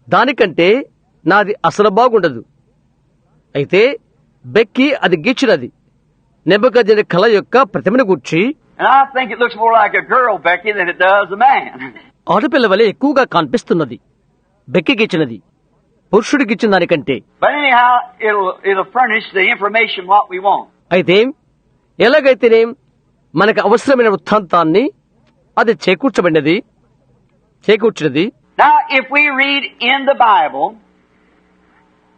దానికంటే నాది అసలు బాగుండదు. అయితే బెక్కి అది గీచినది నెబుకద్నెజరు కల యొక్క ప్రతిమను గూర్చి. And I think it looks more like a girl, Becky, than it does a man. ఆడపిల్ల వలె ఎక్కువగా కనిపిస్తున్నది బెక్కి గీచినది పురుషుడు గీచిన దానికంటే. But anyhow, it'll furnish the information what we want. అయితే ఎలాగైతేనే మనకు అవసరమైన వృత్తాంతాన్ని అది చేకూర్చినది. Now, if we read in the Bible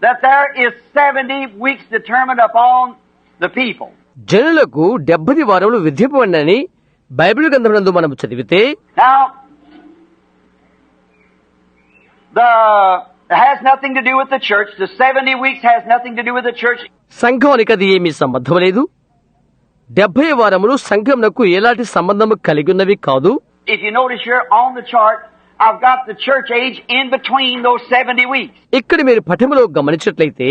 that there is 70 weeks determined upon the people. జనులకు 70 వారములు విధింపబడినని బైబిల్ గ్రంథమునందు మనం చదివితే, Now, it has nothing to do with the church. The 70 weeks has nothing to do with the church. సంఘానికి అది ఏమీ సంబంధం లేదు. 70 వారములు సంఘమునకు ఎలాంటి సంబంధము కలిగి ఉన్నవి కాదు. If you notice here on the chart, I've got the church age in between those 70 weeks. ఇక్కడ మీరు పటములో గమనించినట్లయితే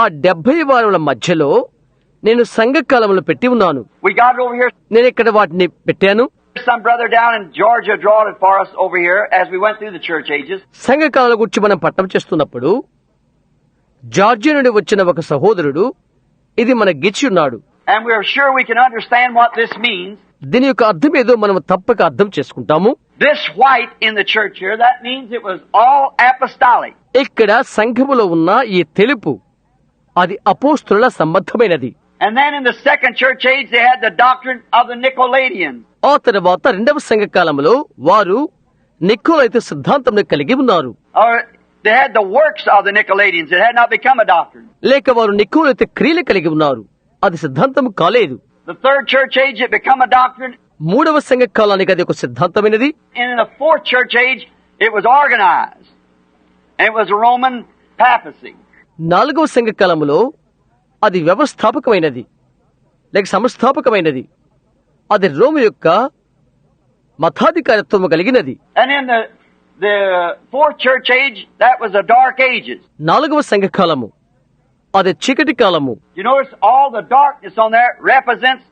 ఆ 70 వారముల మధ్యలో నేను సంఘ కాలములు పెట్టి ఉన్నాను. We got it over here. నేను ఇక్కడ వాటిని పెట్టాను. Some brother down in Georgia drawed it for us over here as we went through the church ages. సంఘ కాలాల గురించి మనం పట్టం చేస్తున్నప్పుడు జార్జియా నుండి వచ్చిన ఒక సహోదరుడు ఇది మన గీచి ఉన్నాడు. And we are sure we can understand what this means. దీని యొక్క అర్థం ఏదో మనం తప్పక అర్థం చేసుకుంటాము. This white in the church here, that means it was all apostolic. ఇక్కడ సంఘములో ఉన్న ఈ తెలుపు అది అపోస్తుల సంబంధమైనది. And then in the second church age they had the doctrine of the Nicolaitans. ఆ తర్వాత రెండవ సంఘ కాలంలో వారు నికోలైతు సిద్ధాంతం కలిగి ఉన్నారు. Or they had the works of the Nicolaitans. It had not become a doctrine. లేక వారు నికోలైతు క్రియలు కలిగి ఉన్నారు, అది సిద్ధాంతం కాలేదు. The third church age it become a doctrine. మూడవ సంఘ కాలానికి అది ఒక సిద్ధాంతమైనది. And in the fourth church age it was organized. And it was a Roman papacy. నాలుగవ సంఘ కాలములో అది వ్యవస్థాపకమైనది లేక సంస్థాపకమైనది. అది రోము యొక్క మతాధికారత్వము కలిగినది. And in the fourth church age that was the dark ages. నాలుగవ సంఘ కాలము అది చీకటి కాలము. You notice all the darkness on there represents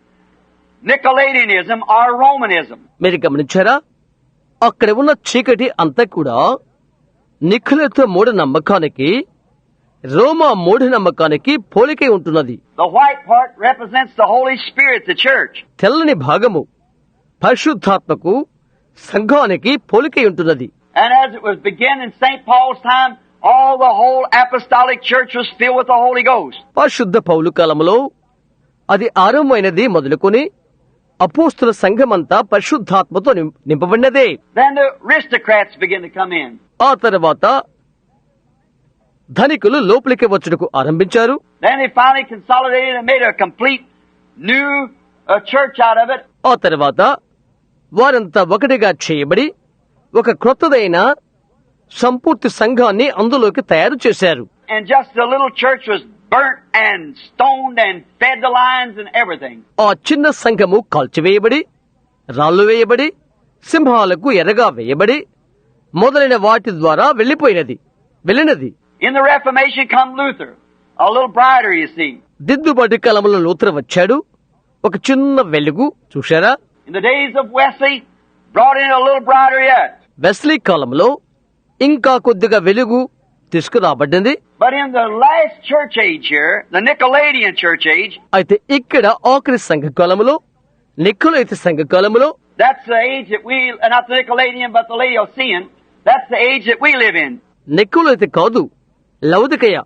Nicolaitanism or Romanism. మీరు గమనించారా? అక్కడ ఉన్న చీకటి అంతా కూడా నికోలైతు మూఢనమ్మకానికి రోమా మూఢనమ్మకానికి పోలికై ఉంటున్నది. The white part represents the Holy Spirit, the church. తెల్లని భాగము పరిశుద్ధాత్మకు సంఘానికి పోలికై ఉంటున్నది. And as it was begun in St. Paul's time, all the whole apostolic church was filled with the Holy Ghost. పరిశుద్ధ పౌలు కాలములో అది ఆరంభమైనది మొదలుకొని అపోస్తుల సంఘమంతా పరిశుద్ధాత్మతో నింపబడినదే. Then the aristocrats began to come in. ఆ తర్వాత ధనికులు లోపలికి వచ్చుటకు ఆరంభించారు. Then they finally consolidated and made a complete new church out of it. ఆ తర్వాత వారంతా ఒకటిగా చేయబడి ఒక క్రొత్తదైన సంపూర్తి సంఘాన్ని అందులోకి తయారు చేశారు. And just a little church was burnt and stoned and fed the lions and everything. ఆ చిన్న సంఘము కాల్చివేయబడి రాళ్లు వేయబడి సింహాలకు ఎరగా వేయబడి మొదలైన వాటి ద్వారా వెళ్ళినది. In the Reformation come Luther. a little brighter, you see. దిద్దుబాటు కాలంలో లూథర్ వచ్చాడు. ఒక చిన్న వెలుగు చూశారా? In the days of Wesley, brought in a little brighter yet. Wesley కాలంలో ఇంకా కొద్దిగా వెలుగు తీసుకురాబడింది. But in the last church age here, the Nicolaitan church age, అయితే ఇక్కడ ఆఖరి సంఘ కాలంలో, నికోలైత సంఘ కాలంలో, that's the age that we, not the Nicolaitan, but the Laodicean, that's the age that we live in. నికోలైత కాదు, లౌదికయ,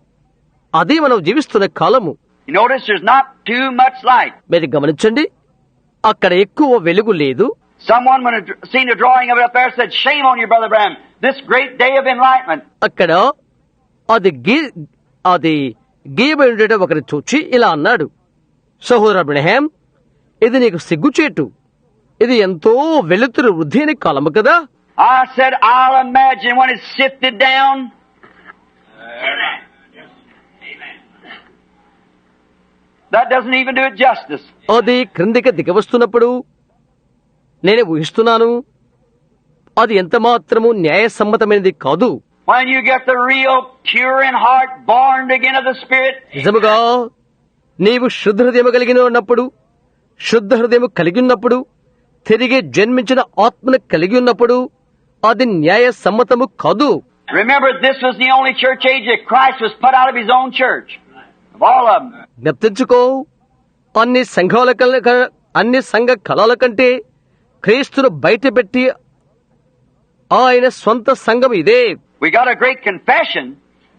అది మనం జీవిస్తున్న కాలము. You notice there's not too much light. మీరు గమనించండి, అక్కడ ఎక్కువ వెలుగు లేదు. Someone, when seen a drawing of it up there, said, "Shame on you, Brother Branham, this great day of enlightenment." అక్కడ అది గీయబడి ఉండేట ఒకరి చూచి ఇలా అన్నాడు, సహోదర బ్రహ్మాం, ఇది నీకు సిగ్గుచేటు, ఇది ఎంతో వెలుతురు వృద్ధి అయిన కాలము కదా. I said, I'll imagine when it's sifted down. That doesn't even do it justice. అది క్రిందికి దిగవస్తున్నప్పుడు నేనే ఊహిస్తున్నాను, అది ఎంత మాత్రము న్యాయసమ్మతమైనది కాదు. When you get the real pure in heart, born again of the Spirit, నిజముగా నీవు శుద్ధ హృదయము కలిగి ఉన్నప్పుడు, శుద్ధ హృదయము కలిగి ఉన్నప్పుడు, తిరిగి జన్మించిన ఆత్మను కలిగి ఉన్నప్పుడు అది న్యాయ సమ్మతము కాదు. remember this was the only church age that Christ was put out of his own church. Of all of them. జ్ఞప్తించుకో, అన్ని సంఘ కళల కంటే క్రీస్తును బయటపెట్టి ఆయన స్వంత సంఘం ఇదే. We got a great confession,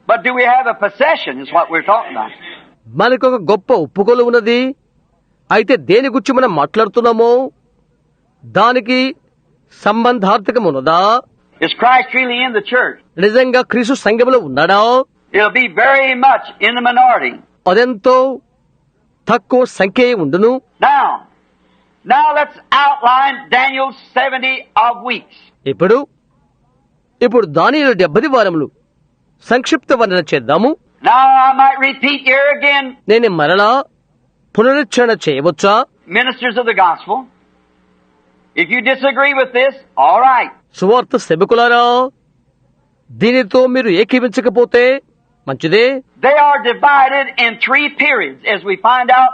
but do we have a possession is what we're talking about. మనకొక గొప్ప ఒప్పుకోలు ఉన్నది, అయితే దేని గురించి మనం మాట్లాడుతున్నామో దానికి సంబంధార్థకమున్నదా? Is Christ really in the church? నిజంగా క్రీస్తు సంఘములో ఉన్నాడా? It'll be very much in the minority. అదెంతో తక్కువ సంఖ్య ఉండును. Now let's outline Daniel's 70 of weeks. ఇప్పుడు దానియేలు 70 వారములు సంక్షిప్త వర్ణన చేద్దాము. Now I might repeat here again. నేను మరలా పునరుచ్చారణ చేయవచ్చా? Ministers of the gospel, if you disagree with this, all right. సువార్త సేవకులారా, దీనితో మీరు ఏకీవించకపోతే మంచిదే. They are divided in 3 periods, as we find out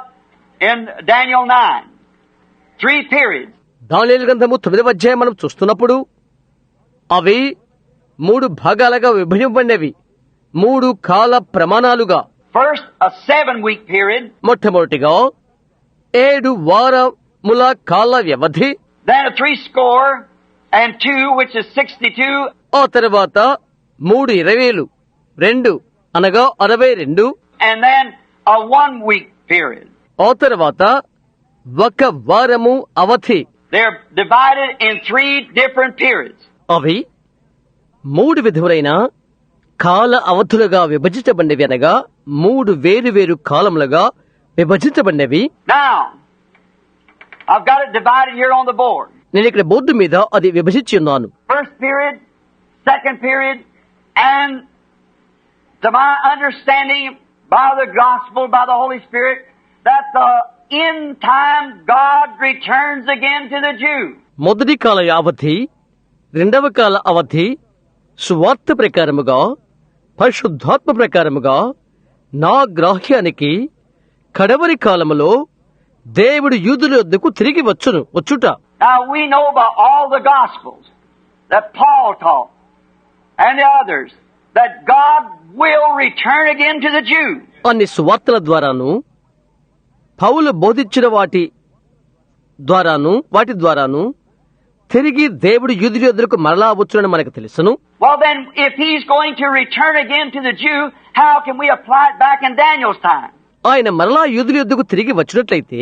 in Daniel 9. 3 periods. దానియేలు గ్రంథము 9వ అధ్యాయం మనం చూస్తున్నప్పుడు అవి 3 భాగాలుగా విభజింపబడినవి, 3 కాల ప్రమాణాలుగా. First, a 7-week period. మొట్టమొదటిగా 7 వారముల కాల వ్యవధి. Then a 62, which is 62. ఆ తర్వాత 3 20 2 అనగా 62. And then a 1-week period. ఆ తర్వాత 1 వారము అవధి. They're divided in 3 different periods. అవి 3 విధములైన కాల అవధులుగా విభజించబడినవి, అనగా 3 వేరు కాలములుగా విభజించబడినవి. Now, I've got it divided here on the board. నేను ఇక్కడ బోర్డు మీద అది విభజించి ఉన్నాను. First period, second period, and to my understanding by the gospel, by the Holy Spirit, that the end time God returns again to the Jew. మొదటి కాల అవధి, రెండవ కాల అవధి సువార్త ప్రకారముగా, పరిశుద్ధాత్మ ప్రకారముగా నా గ్రాహ్యానికి కడవరి కాలములో దేవుడు యూదుల వద్దకు తిరిగి వచ్చుట. Now we know by all the gospels that Paul taught and the others that God will return again to the Jew. అన్ని సువార్తల ద్వారాను, పౌలు బోధించిన వాటి ద్వారాను తిరిగి దేవుడు యూదుల వద్దకు మరలా వచ్చునని మనకు తెలుసును. Well then, if he's going to return again to the Jew, how can we apply it back in Daniel's time? ఆయన మరలా యూదుల వద్దకు తిరిగి వచ్చినట్లయితే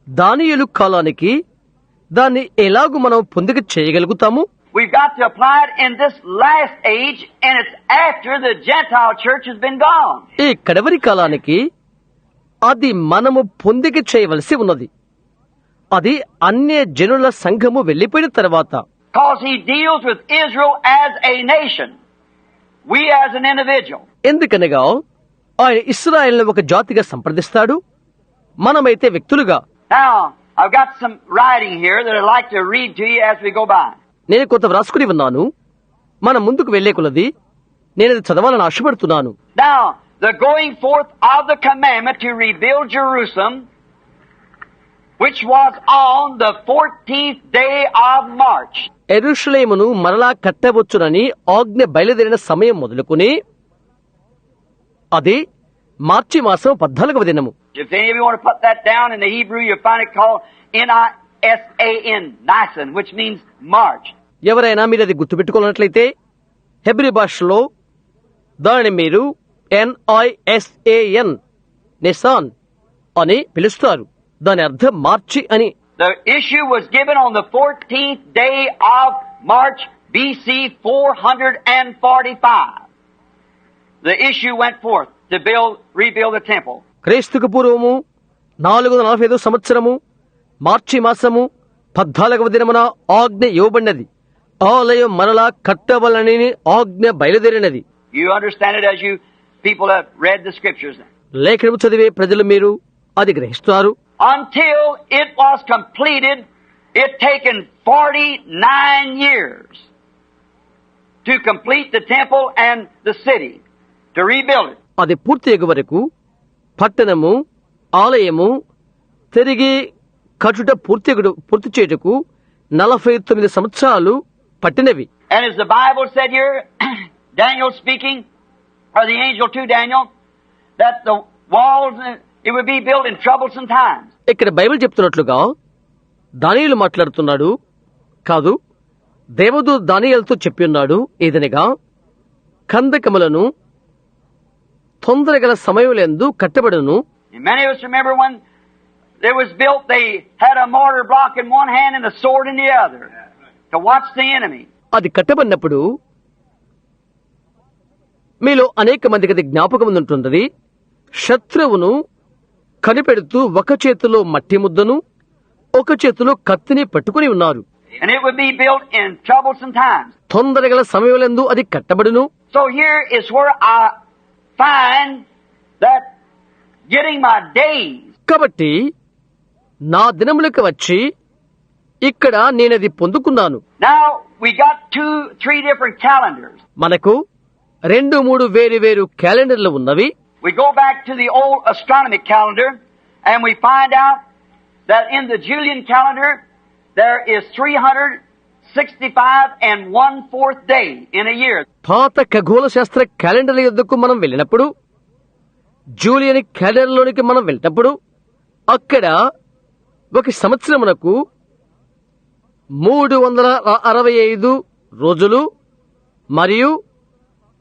దానియేలు కాలానికి దాన్ని ఎలాగూ మనం పొందిక చేయగలుగుతాము? We've got to apply it in this last age, and it's after the Gentile church has been gone. ఈ కడవరి కాలానికి అది మనము పొందిక చేయవలసి ఉన్నది. అది అన్య జనుల సంఘము వెళ్లిపోయిన తర్వాత. Because he deals with Israel as a nation, we as an individual. ఎందుకనగా ఆయన ఇశ్రాయేలును ఒక జాతిగా సంప్రదిస్తాడు, మనమైతే వ్యక్తులుగా. Now, I've got some writing here that I'd like to read to you as we go by. నేను కొంత వ్రాసుకుని ఉన్నాను. మనం ముందుకు వెళ్లే కొలది నేను చదవాలని ఆశపడుతున్నాను. Now, the going forth of the commandment to rebuild Jerusalem, which was on the 14th day of March. యెరూషలేమును మరలా కట్టవచ్చునని ఆజ్ఞ బయలుదేరిన సమయం మొదలుకుని అది మార్చి మాసం 14వ దినము. If any of you want to put that down in the Hebrew, you'll find it called Nisan, Nisan, which means March. ఎవరైనా మీరు అది గుర్తుపెట్టుకున్నట్లయితే హెబ్రీ భాషలో దానిని మీరు NISAN నిసాన్ అని పిలుస్తారు. దాని అర్థం మార్చి అని. The issue was given on the 14th day of March, BC 445. The issue went forth to rebuild the temple. క్రీస్తుకు పూర్వము 445 సంవత్సరము మార్చి మాసము 14వ దినమున ఆజ్ఞ ఇవ్వబడినది. ఆలయం మరలా కట్టవలనని ఆజ్ఞ బయలుదేరినది. You understand it as you people have read the scriptures. లేఖనము చదివే ప్రజలు మీరు అది గ్రహిస్తారు. Until it was completed, it taken 49 years to complete the temple and the city, to rebuild it. అది పూర్తి అయ్యే వరకు పట్టణము ఆలయము తిరిగి కట్టుట పూర్తి చేయుటకు 49 సంవత్సరాలు పట్టినవి. And as the Bible said here, Daniel speaking, or the angel to Daniel, that the walls, it would be built in troublesome times. ఇక్కడ బైబిల్ చెప్తున్నట్లుగా దానియేలు మాట్లాడుతున్నాడు కాదు, దేవదూత దానియేలుతో చెప్పి ఉన్నాడు, ఏదనగా కందకములను తొందరగల సమయములందు కట్టబడును. And many of us remember when it was built, they had a mortar block in one hand and a sword in the other to watch the enemy. అది కట్టబడినప్పుడు మీలో అనేక మందికి అది జ్ఞాపకం ఉంటుంటది. శత్రువును కనిపెడుతూ ఒక చేతిలో మట్టి ముద్దను ఒక చేతిలో కత్తిని పట్టుకుని ఉన్నారు. And it would be built in troublesome times. తొందరగల సమయములందు అది కట్టబడును. So here is where I find that getting my days. కాబట్టి నా దినములకు వచ్చి ఇక్కడ నేనది పొందుకున్నాను. Now we got 2-3 different calendars. మనకు 2-3 వేరు క్యాలెండర్లు ఉన్నవి. We go back to the old astronomic calendar and we find out that in the Julian calendar there is 365 and 1/4 day in a year. పాత ఖగోళ శాస్త్ర క్యాలెండర్ల యొద్దకు మనం వెళ్ళినప్పుడు, జూలియన్ క్యాలెండర్లోనికి మనం వెళ్ళినప్పుడు అక్కడ ఒక సంవత్సరమునకు 365 రోజులు మరియు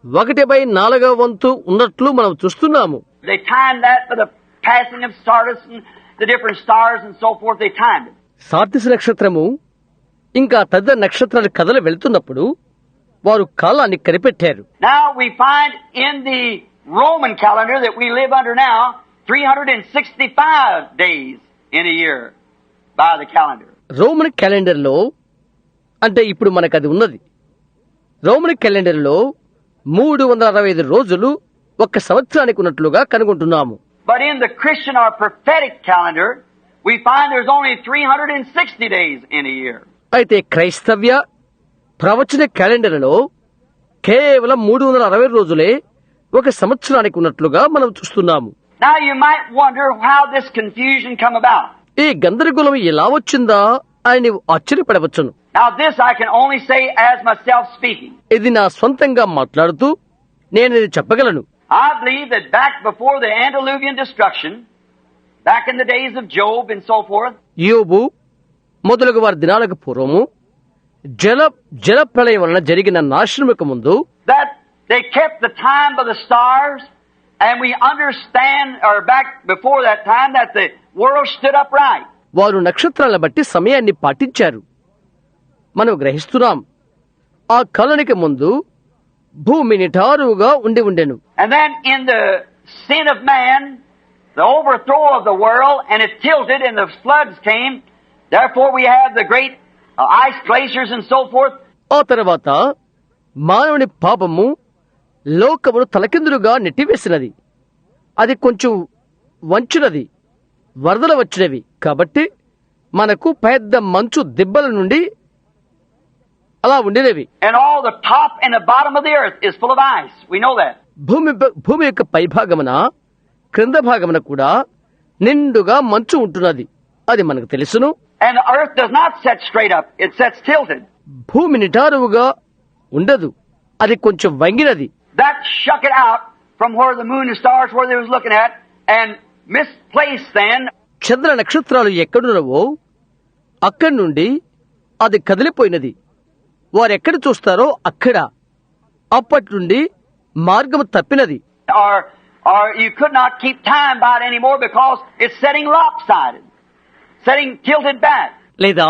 1/4 ఉన్నట్లు మనం చూస్తున్నాము. They timed that for the passing of Sardis and the different stars and so forth. They timed it. Sardis నక్షత్రము ఇంకా తదితర నక్షత్రాలు కథలు వెళ్తున్నప్పుడు వారు కాలాన్ని కనిపెట్టారు. Now we find in the Roman calendar that we live under now 365 days in a year by the calendar. Roman క్యాలెండర్లో అంటే ఇప్పుడు మనకు అది ఉన్నది. రోమన్ క్యాలెండర్లో 365 రోజులు ఒక సంవత్సరానికి ఉన్నట్లుగా కనుగొంటున్నాము. But in the Christian or prophetic calendar, we find there's only 360 days in a year. అయితే క్రైస్తవ్య ప్రవచన క్యాలెండర్లో కేవలం 360 రోజులే ఒక సంవత్సరానికి ఉన్నట్లుగా మనం చూస్తున్నాము. Now you might wonder how this confusion come about. ఈ గందరగోళం ఎలా వచ్చిందా అని నీవు ఆశ్చర్యపడవచ్చును. Now this I can only say as myself speaking. ఇది నా స్వంతంగా మాట్లాడుతూ నేను ఇది చెప్పగలను. I believe that back before the antediluvian destruction, back in the days of Job and so forth, యోబు మొదలగు వారి దినాలకు పూర్వము జల ప్రళయం వలన జరిగిన నాశనముకు ముందు that they kept the time by the stars, and we understand, or back before that time, that the world stood upright. వారు నక్షత్రాలను బట్టి సమయాన్ని పాటించారు. మనం గ్రహిస్తున్నాం ఆ కాలానికి ముందు భూమి నిటారుగా ఉండెను. And then in the sin of man, the overthrow of the world, and it tilted and the floods came. Therefore we have the great ice glaciers and so forth. ఆ తర్వాత మానవుని పాపము లోకమును తలకిందులుగా నెట్టివేసినది. అది కొంచెం వంచునది, వరదలు వచ్చినవి. కాబట్టి మనకు పెద్ద మంచు దిబ్బల నుండి అలా ఉండినవి. And all the top and the bottom of the earth is full of ice. We know that. భూమి యొక్క పైభాగమున క్రింద భాగమున కూడా నిండుగా మంచు ఉంటున్నది, అది మనకు తెలుసును. And the earth does not set straight up, it sets tilted. భూమి నిటారువుగా ఉండదు, అది కొంచెం వంగినది. That shook it out from where the moon and stars where they was looking at and misplaced then. చంద్ర నక్షత్రాలు ఎక్కడున్నవో అక్కడి నుండి అది కదిలిపోయినది. వారెక్కడ చూస్తారో అక్కడ అప్పటి నుండి మార్గం తప్పినది. Or you could not keep time by it anymore because it's setting lopsided, setting tilted back. లేదా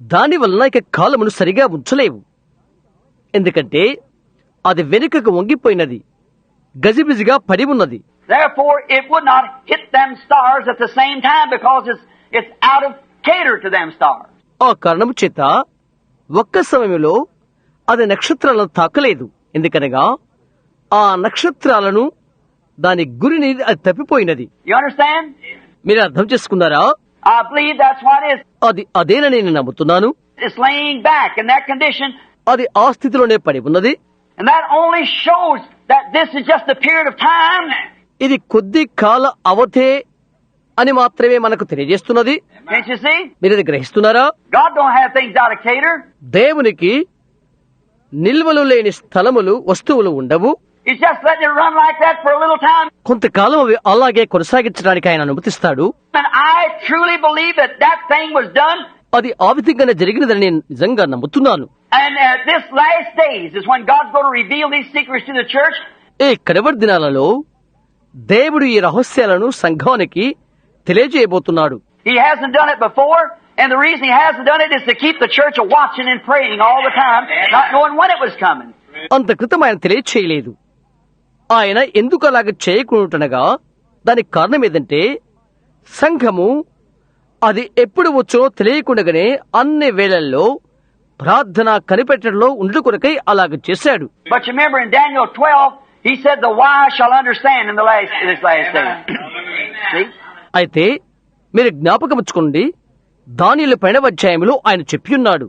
దాని వలన ఇక కాలమును సరిగా ఉంచలేవు, ఎందుకంటే అది వెనుకకు వంగిపోయినది, గజిబిజిగా పడి ఉన్నది. Therefore, it would not hit them stars at the same time because it's out of cater to them stars. ఆ కారణము చేత ఒక్క సమయంలో అది నక్షత్రాలను తాకలేదు, ఎందుకనగా ఆ నక్షత్రాలను దాని గురిని అది తప్పిపోయినది. You understand? మీరు అర్థం చేసుకున్నారా? I believe that's what it is. అది అదేనని నేను నమ్ముతున్నాను. It's laying back in that condition. అది ఆ స్థితిలోనే పడి ఉన్నది. And that only shows that this is just a period of time. ఇది కొద్ది కాల అవధే అని మాత్రమే మనకు తెలియజేస్తున్నది. Can't you see? మీరు ఇది గ్రహిస్తున్నారా? God don't have things out of cater. దేవునికి నిల్వలు లేని స్థలములు, వస్తువులు ఉండవు. He's just letting it run like that for a little time. కొంతకాలం అవి అలాగే కొనసాగించడానికి ఆయన అనుమతిస్తాడు. And I truly believe that that thing was done. అది ఆ విధంగానే జరిగినదని నేను నిజంగా నమ్ముతున్నాను. And at this last days is when God's going to reveal these secrets to the church. ఈ కడవరి దినాలలో దేవుడు ఈ రహస్యాలను సంఘానికి తెలియజేయబోతున్నాడు. He hasn't done it before, and the reason he hasn't done it is to keep the church watching and praying all the time, not knowing when it was coming. అంత క్రితం ఆయన తెలియచేయలేదు. ఆయన ఎందుకు అలాగ చేయకుండానగా దానికి కారణం ఏదంటే సంఘము అది ఎప్పుడు వచ్చో తెలియకుండానే అన్ని వేళల్లో ప్రార్థన కనిపెట్టడంలో ఉండు కొరకై అలాగ చేశాడు. But you remember in Daniel 12, he said the wise shall understand in this last day. See? అయితే మీరు జ్ఞాపకముచ్చుకోండి, దానియేలు 12వ అధ్యాయంలో ఆయన చెప్పియున్నాడు,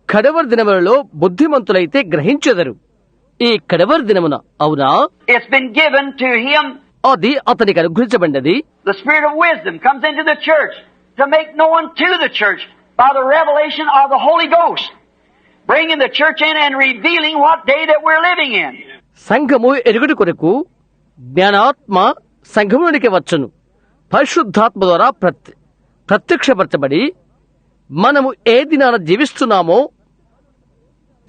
కడవరి దినములలో బుద్ధిమంతులైతే గ్రహించెదరు. ఈ కడవరి దినమున, అవునా, It's been given to him. అది అతనికి అనుగ్రహించబడినది. The spirit of wisdom comes into the church to make known to the church by the revelation of the Holy Ghost, bringing the church in and revealing what day that we're living in. సంఘము ఎరుగుడి కొరకు జ్ఞానాత్మ సంఘములోనికి వచ్చును, పరిశుద్ధాత్మ ద్వారా ప్రత్యక్షపరచబడి మనము ఏ దినాన జీవిస్తున్నామో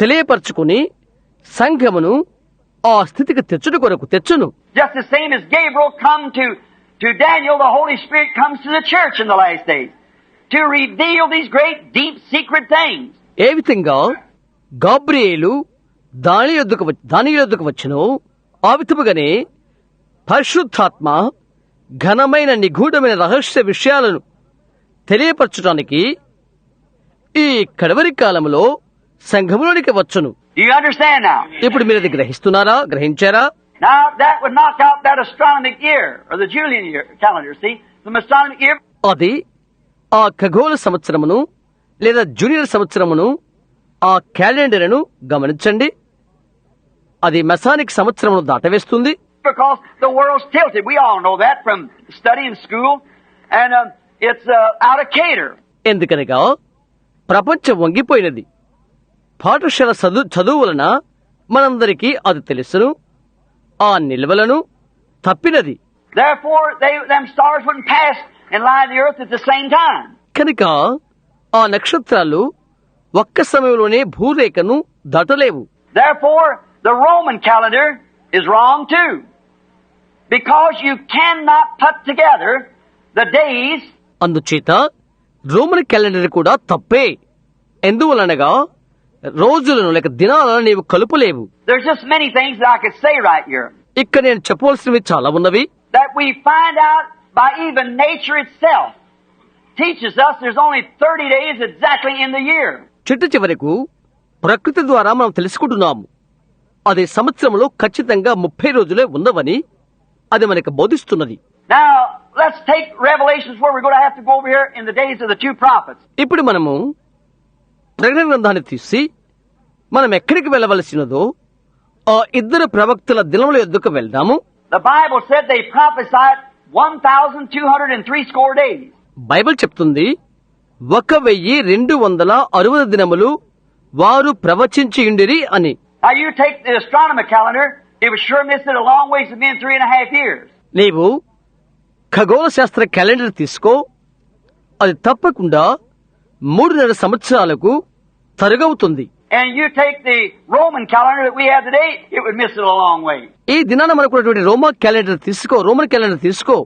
తెలియపరచుకుని సంఘమును ఆ స్థితికి తెచ్చును. Just the same as Gabriel come to Daniel, the Holy Spirit comes to the church in the last days to reveal these great, deep, secret things. ఏ విధంగా గాబ్రియేలు దానియేలు యొద్దకు వచ్చునో ఆ విధముగానే పరిశుద్ధాత్మ ఘనమైన నిగూఢమైన రహస్య విషయాలను తెలియపరచడానికి ఈ కడవరి కాలంలో సంఘములోనికి వచ్చును. Do you understand now? ఇప్పుడు మీరు అది గ్రహించారా? Now that would knock out that astronomic year or the Julian year calendar. See, the astronomic year. అది ఆ ఖగోళ సంవత్సరమును లేదా జూనియర్ సంవత్సరమును, ఆ క్యాలెండర్ను గమనించండి, అది Masonic సంవత్సరమును దాటవేస్తుంది. Because the world's tilted. We all know that from studying school, and it's out of cater. ఎందుకనగా ప్రపంచం వంగిపోయినది. పాఠశాల చదువు వలన మనందరికీ అది తెలుసును, ఆ నిల్వలను తప్పినది. Therefore, them stars wouldn't pass and lie on the earth at the same time. కనుక ఆ నక్షత్రాలు ఒక్క సమయంలోనే భూరేఖను దాటలేవు. Therefore, the Roman calendar is wrong too, because you cannot put together the days. అందుచేత రోమన్ క్యాలెండర్ కూడా తప్పే. ఎందువలనగా రోజులను లేక దినాలను నీవు కలుపలేవు. There's just many things that I could say right here. ఇక్కడ నేను చెప్పవలసినవి చాలా ఉన్నవి. That we find out by even nature itself teaches us there's only 30 days exactly in the year. చిట్ట చివరకు ప్రకృతి ద్వారా మనం తెలుసుకుంటున్నాము, అది సంవత్సరంలో ఖచ్చితంగా 30 రోజులే ఉన్నవని అది మనకు బోధిస్తున్నది. Now, let's take Revelations where we're going to have to go over here in the days of the two prophets. ఇప్పుడు మనము ప్రకటన గ్రంథాన్ని తీసి మనం ఎక్కడికి వెళ్ళవలసినదో ఆ ఇద్దరు ప్రవక్తల దినముల యొద్దకు వెళ్దాము. The Bible said they prophesied 1,260 days. Bible చెప్తుంది 1260 దినములు వారు ప్రవచించియుండిరి అని. Now you take the astronomer calendar, it was sure missing a long ways of being 3.5 years. నీవు ఖగోళ శాస్త్ర క్యాలెండర్ తీసుకో, అది తప్పకుండా 3.5 సంవత్సరాలకు తరుగవుతుంది. And you take the Roman calendar that we have today, it would miss it a long way. ఈ దినాన మనకున్నటువంటి రోమన్ క్యాలెండర్ తీసుకో,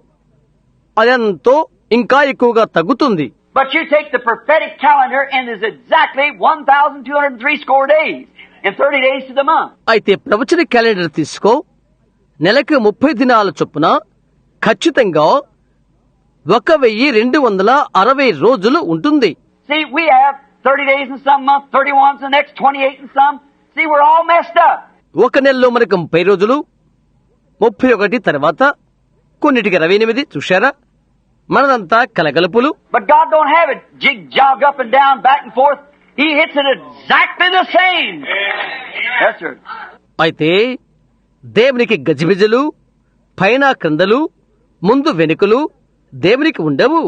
అదంతో ఇంకా ఎక్కువగా తగ్గుతుంది. But you take the prophetic calendar and there's exactly 1,260 days and 30 days to the month. అయితే ప్రవచన calendar తీసుకో, నెలకు 30 దినాల చొప్పున ఖచ్చితంగా 1260 రోజులు ఉంటుంది. See, we have 30 days in some month, 31 in the next, 28 in some. See, we're all messed up. ఒక నెలలో మనకు 30 రోజులు, 31 తర్వాత కొన్నిటికి 28. చూశారా, మనదంతా కలగలుపులు. But God don't have it jig jog up and down, back and forth. He hits it exactly the same. Yes, sir. అయితే దేవునికి గజిబిజలు, పైన క్రిందలు, ముందు వెనుకలు దేవునికి ఉండవు.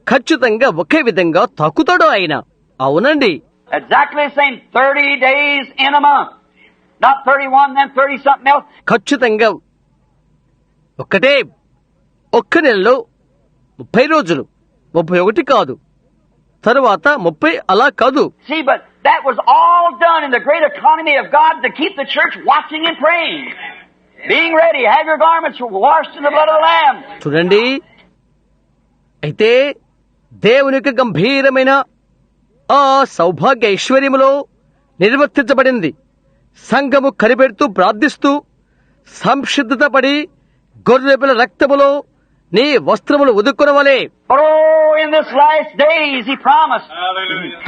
ఖచ్చితంగా ఒకే విధంగా తాకుతాడు ఆయన. అవునండి, Exactly the same. 30 days in a month. Not 31, then 30 something else. ఖచ్చితంగా ఒక్క నెలలో 30 రోజులు, 31 కాదు, తరువాత 30 అలా కాదు. See, but that was all done in the great economy of God to keep the church watching and praying. Being ready, have your garments washed in the blood of the Lamb. చూడండి, అయితే దేవునికి గంభీరమైన ఆ సౌభాగ్య ఐశ్వర్యములో నిర్వర్తించబడింది. సంఘము కనిపెడుతూ ప్రార్థిస్తూ సంసిద్ధత పడి గొర్రెపిల్ల రక్తములో నీ వస్త్రములు ఉదుక్కునవలే. But oh, in this last days, He promised.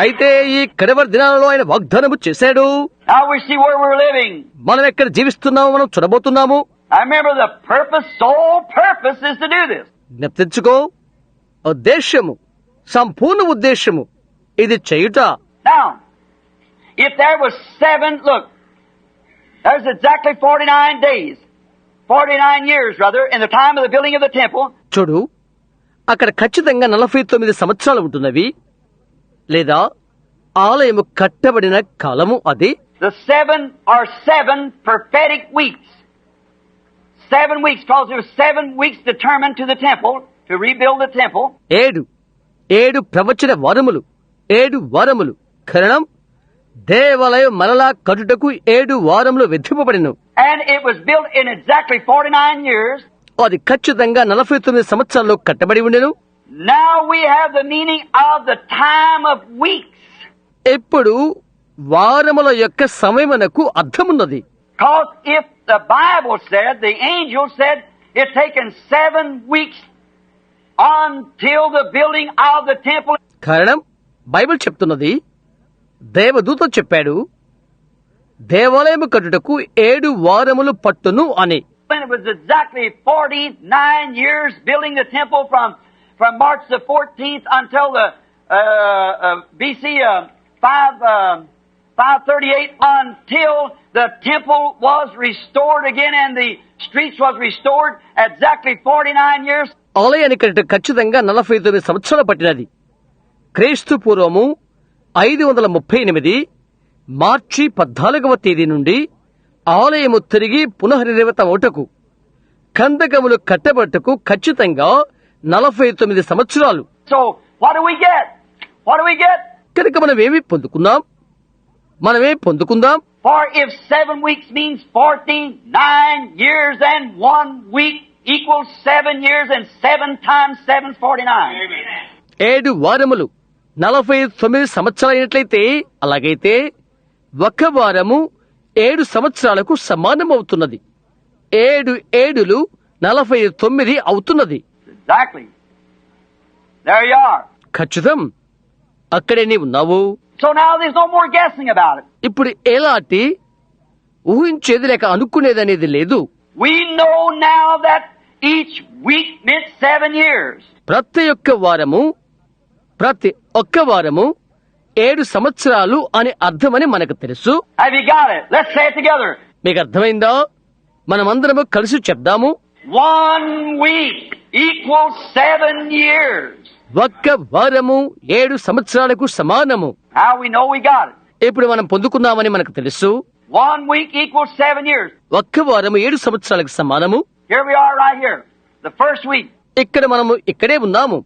అయితే ఈ కడవరి దినాలలో ఆయన వాగ్దానము చేశాడు. Now we see where we're living. మనం ఎక్కడ జీవిస్తున్నాము, మనం చూడబోతున్నాము. I remember the purpose, sole purpose is to do this. జ్ఞప్తించుకో, ఉద్దేశ్యము, సంపూర్ణ ఉద్దేశ్యము ఇది చేయుట. Now, if there was 7, look, there's exactly 49 days, 49 years rather, in the time of the building of the temple. చూడు, అక్కడ ఖచ్చితంగా 49 సంవత్సరాలు ఉంటున్నవి, లేదా ఆలయము కట్టబడిన కాలము అది. The 7 are 7 prophetic weeks. 7 weeks, because there were 7 weeks determined to the temple, to rebuild the temple. 7 ప్రవచన వారములు, 7 వారములు కారణం దేవాలయం మరలా కట్టుటకు 7 వారములు విధింపబడిను. And it was built in exactly 49 years. అది ఖచ్చితంగా 49 సంవత్సరాల్లో కట్టబడి ఉండెను. Now we have the meaning of the time of weeks. ఇప్పుడు వారముల యొక్క సమయమునకు అర్థమున్నది. Because if the Bible said, the angel said, it's taken 7 weeks until the building of the temple. కారణం Bible చెప్తున్నది, దేవదూత చెప్పాడు, దేవాలయము కట్టుటకు 7 వారములు పట్టును అని. And it was exactly 49 years building the temple from March the 14th until the BC 538 until the temple was restored again and the streets was restored. Exactly 49 years. ఆలయాన్ని కట్టుట ఖచ్చితంగా 49 సంవత్సరాలు పట్టినది. క్రీస్తు పూర్వము 538 మార్చి 14వ తేదీ నుండి ఆలయము తిరిగి పునఃనిర్మితమవుటకు, కందకములు కట్టబట్టుకు ఖచ్చితంగా 49 సంవత్సరాలు. So, what do we get? కనుక మనమేమి పొందుకుందాం? For if 7 weeks means 49 years and 1 week equals 7 years and 7 times 7 is 49. 7 వారములు 49 సంవత్సరాలైనట్లయితే, అలాగైతే ఒక వారము 7 సంవత్సరాలకు సమానమవుతున్నది. 7 ఏడులు 49 అవుతున్నది. Exactly. There you are. ఖచ్చితం, అక్కడే నీ ఉన్నావు. So now there's no more guessing about it. ఇప్పుడు ఎలాంటి ఊహించేది లేక అనుకునేదనేది లేదు. We know now that each week meant 7 years. ప్రతి ఒక్క వారము 7 సంవత్సరాలు అని అర్థమని మనకు తెలుసు. Have you got it? Let's say it together. మీకు అర్థమైందా? మనమందరము కలిసి చెప్దాము. 1 week equals 7 years. ఒక్క వారము 7 సంవత్సరాలకు సమానము. How we know we got it? ఇప్పుడు మనం పొందుకున్నామని మనకు తెలుసు. 1 week equals 7 years. ఒక్క వారము 7 సంవత్సరాలకు సమానము. Here we are right here. The first week. ఇక్కడ మనము ఇక్కడే ఉన్నాము.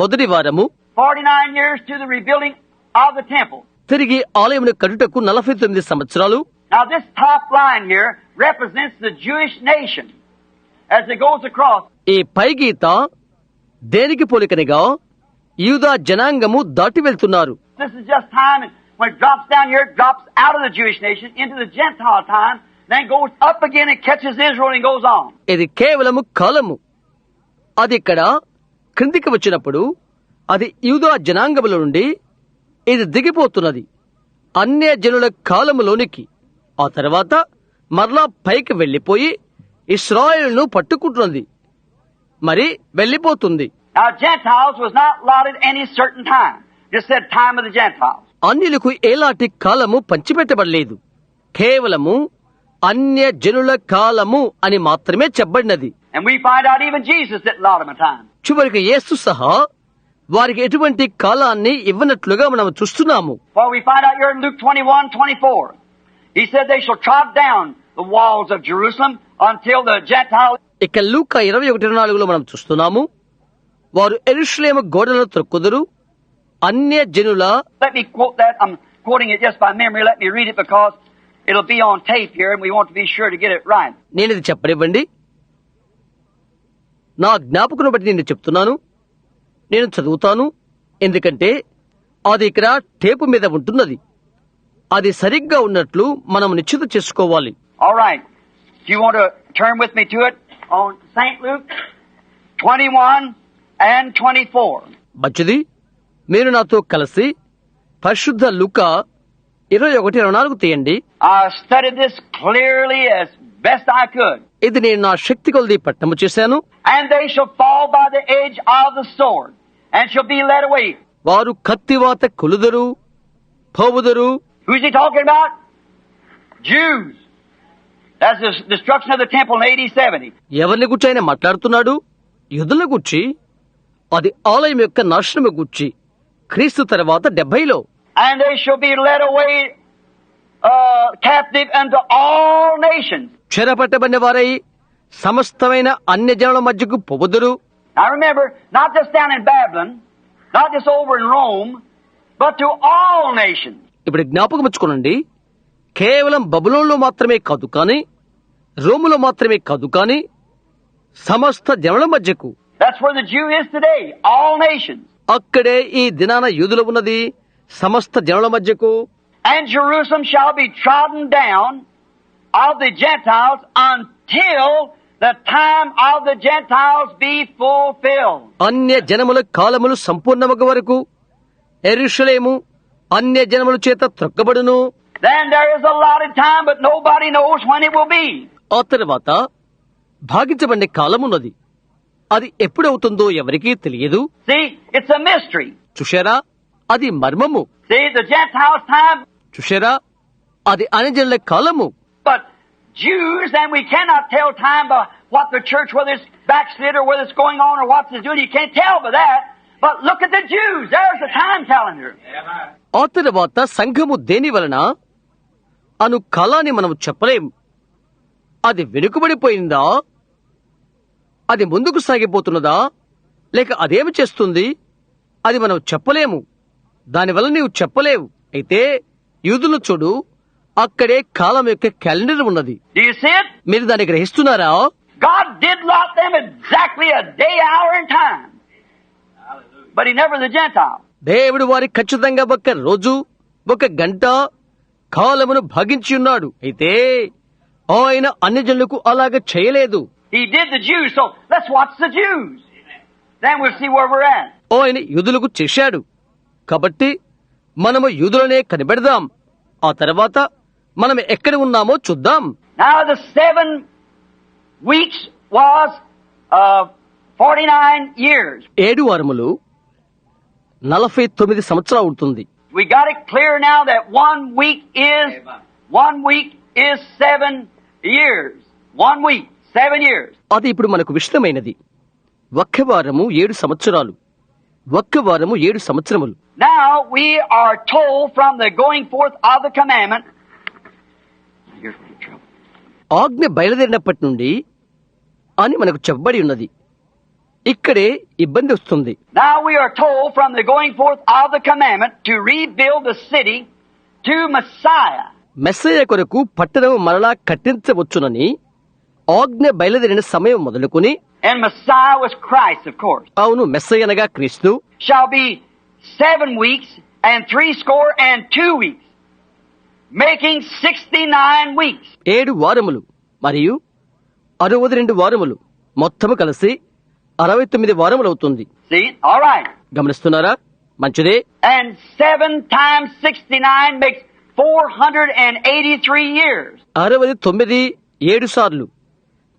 మొదటి వారము 49 years to the rebuilding of the temple. తిరిగి ఆలయమును కట్టుటకు 49 సంవత్సరాలు. Now this top line here represents the Jewish nation as it goes across. ఈ పై గీత దేనికి పోలికనిగా యూదా జనాంగము దాటి వెళ్తున్నారు. This is just time, and when it drops down here, it drops out of the Jewish nation into the Gentile time, then goes up again and catches Israel and goes on. ఇది కేవలము కాలము. అది ఇక్కడ క్రిందికి వచ్చినప్పుడు అది యూదా జనాంగముల నుండి ఇది దిగిపోతున్నది అన్య జనుల కాలములోనికి. ఆ తర్వాత మరలా పైకి వెళ్లిపోయి ఇశ్రాయేలును పట్టుకుంటున్నది, మరి వెళ్లిపోతుంది. Now Gentiles was not allotted any certain time. Just said time of the Gentiles. అన్యులకు ఎలాంటి కాలము పంచిపెట్టబడలేదు. కేవలము అన్య జనుల కాలము అని మాత్రమే చెప్పబడినది. And we find out even Jesus didn't allot them a time. చివరికి యేసు సహా వారికి ఎటువంటి కాలాన్ని ఇవ్వనట్లుగా మనం చూస్తున్నాము. For we find out here in Luke 21:24. He said they shall trod down the walls of Jerusalem until the Gentiles. ఇక లూకా 21:24 మనం చూస్తున్నాము, వారు యెరూషలేము గోడలను త్రొక్కుదురు, అన్య జనుల. Let me quote that. I'm quoting it just by memory. Let me read it because it'll be on tape here and we want to be sure to get it right. నేను ఇది చెప్పనివ్వండి, నా జ్ఞాపకను బట్టి నేను చెప్తున్నాను. నేను చదువుతాను, ఎందుకంటే అది ఇక్కడ టేపు మీద ఉంటున్నది. అది సరిగ్గా ఉన్నట్లు మనం నిశ్చిత చేసుకోవాలి. All right. Do you want to turn with me to it on St. Luke 21:24? మంచిది, మీరు నాతో కలిసి పరిశుద్ధ లూకా 21:24 తీయండి. I studied this clearly as best I could. ఇది నేను నా శక్తి కొలది పట్టము చేశాను. And they shall fall by the edge of the sword and shall be led away. వారు కత్తివాత కొలుదురు, పోవుదురు. Who's he talking about? Jews. That's the destruction of the temple in AD 70. ఎవరిని గురించి ఆయన మాట్లాడుతున్నాడు? యూదుల గురించి. అది ఆలయం యొక్క నాశనము గురించి క్రీస్తు తర్వాత 70లో. And they shall be led away captive unto all nations. చెరపట్టబడిన వారై సమస్తమైన అన్య జనుల మధ్యకు పోవుదురు. Now remember, not just down in Babylon, not just over in Rome, but to all nations. ఇప్పుడు జ్ఞాపకం ఉంచుకోనండి, కేవలం బబులోనులో మాత్రమే కాదు కానీ, రోములో మాత్రమే కాదు కానీ, సమస్త జనుల మధ్యకు. That's where the Jew is today, all nations. అక్కడే ఈ దినాన యూదులు ఉన్నది, సమస్త జనుల మధ్యకు. And Jerusalem shall be trodden down of the Gentiles until the time of the Gentiles be fulfilled. అన్య జనముల కాలములు సంపూర్ణమగు వరకు యెరూషలేము అన్య జనముల చేత త్రొక్కబడును. Then there is a allotted time, but nobody knows when it will be. ఆ తర్వాత భాగించబడే కాలమున్నది, అది ఎప్పుడవుతుందో ఎవరికీ తెలియదు. See, it's a mystery. చూశారా, అది మర్మము. See, the Gentiles' time, చూశారా, అది అన్యజనుల కాలము. but Jews, and we cannot tell time by what the church, whether it's backslid or whether it's going on or what it's doing. You can't tell by that. But look at the Jews. There's the time calendar. ఆ తర్వాత సంఘము దేని వలన అను కాలాన్ని మనం చెప్పలేం. అది వెనుకబడిపోయిందా, అది ముందుకు సాగిపోతున్నదా, లేక అదేమి చేస్తుంది, అది మనం చెప్పలేము. దానివల్ల నీవు చెప్పలేవు. అయితే యూదులు చూడు, అక్కడే కాలం యొక్క క్యాలెండర్ ఉన్నది. Do you see it? మీరు దాన్ని గ్రహిస్తున్నారా? God did lot them exactly a day, hour, and time. But he never the Gentile. దేవుడు వారి ఖచ్చితంగా ఒక రోజు, ఒక గంట కాలమును భాగించి ఉన్నాడు. అయితే ఆయన అన్యజనులకు అలాగ చేయలేదు. He did the Jews, so let's watch the Jews. Then we'll see where we're at. ఆయన యూదులకు చేశాడు, కాబట్టి మనము యూదులనే కనిపెడదాం. ఆ తర్వాత మనం ఎక్కడ ఉన్నామో చూద్దాం. Now the 7 weeks was 49 years. 7 వారములు 49 సంవత్సరాలు ఉంటుంది. We got it clear now that 1 week is 7 years. 1 week, 7 years. అది ఇప్పుడు మనకు విషయమైనది. ఒక్క వారము 7 సంవత్సరాలు, ఒక్క వారము 7 సంవత్సరములు. Now we are told from the going forth of the commandment. Here's the trouble. ఆజ్ఞ బయలుదేరినప్పటి నుండి అని మనకు చెప్పబడి ఉన్నది. ఇక్కడే ఇబ్బంది వస్తుంది. Now we are told from the going forth of the commandment to rebuild the city to Messiah. Messiah కొరకు పట్టణం మరలా కట్టించవచ్చునని ఆజ్ఞ బయలుదేరిన సమయం మొదలుకొని, And Messiah was Christ, of course. అవును, మెస్సయ్య అనగా క్రీస్తు, Shall be 7 weeks and 62 weeks, making 69 weeks. 7 వారములు మరియు 62 వారములు మొత్తము కలిసి 69 వారములవుతుంది. See? All right. గమనిస్తున్నారా? మంచిదే. And 7 times 69 makes 483 years. 69 7 సార్లు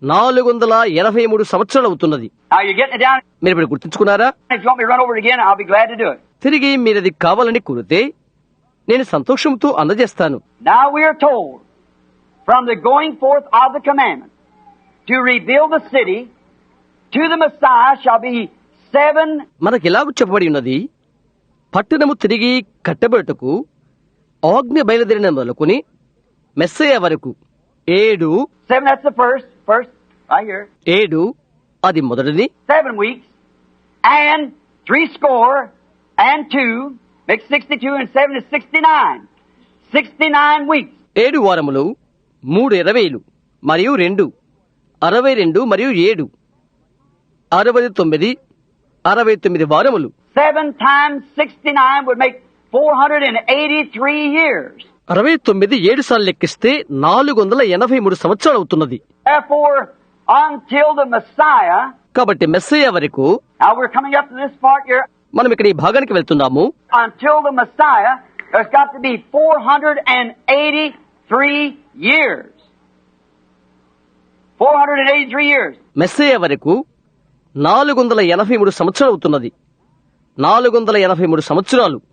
483 సంవత్సరాలు అవుతున్నది. Now you're getting it down. మీరు ఇప్పుడు గుర్తుంచుకున్నారా? If you want me to run over it again, I'll be glad to do it. తిరిగి మీరది కావాలని కోరితే నేను సంతోషంతో అందజేస్తాను. Now we are told from the going forth of the commandment to rebuild the city to the Messiah shall be 7. మనకిలాగూ చెప్పబడి ఉన్నది, పట్టణము తిరిగి కట్టబడుటకు ఆజ్ఞ బయలుదేరిన మొదలుకొని మెస్సయ్య వరకు 7 That's the first right here. 7 అది మొదటిది. 7 weeks and 62 makes 62 and 7 is 69. 69 weeks. 7 వారములు 3 20 మరియు 2 62 మరియు 7 69 వారములు. 7 times 69 would make 483 years. 69 7 సార్లు లెక్కిస్తే 483 సంవత్సరాలు అవుతున్నది. Therefore, until the Messiah, కాబట్టి మెస్సయ్య వరకు, now we're coming up to this part here, మనం ఇక్కడ ఈ భాగానికి వెళ్తున్నాము. until the Messiah, there's got to be 483 years. 483 years. Messiah వరకు 483 సంవత్సరాలు అవుతున్నది. 483 సంవత్సరాలు.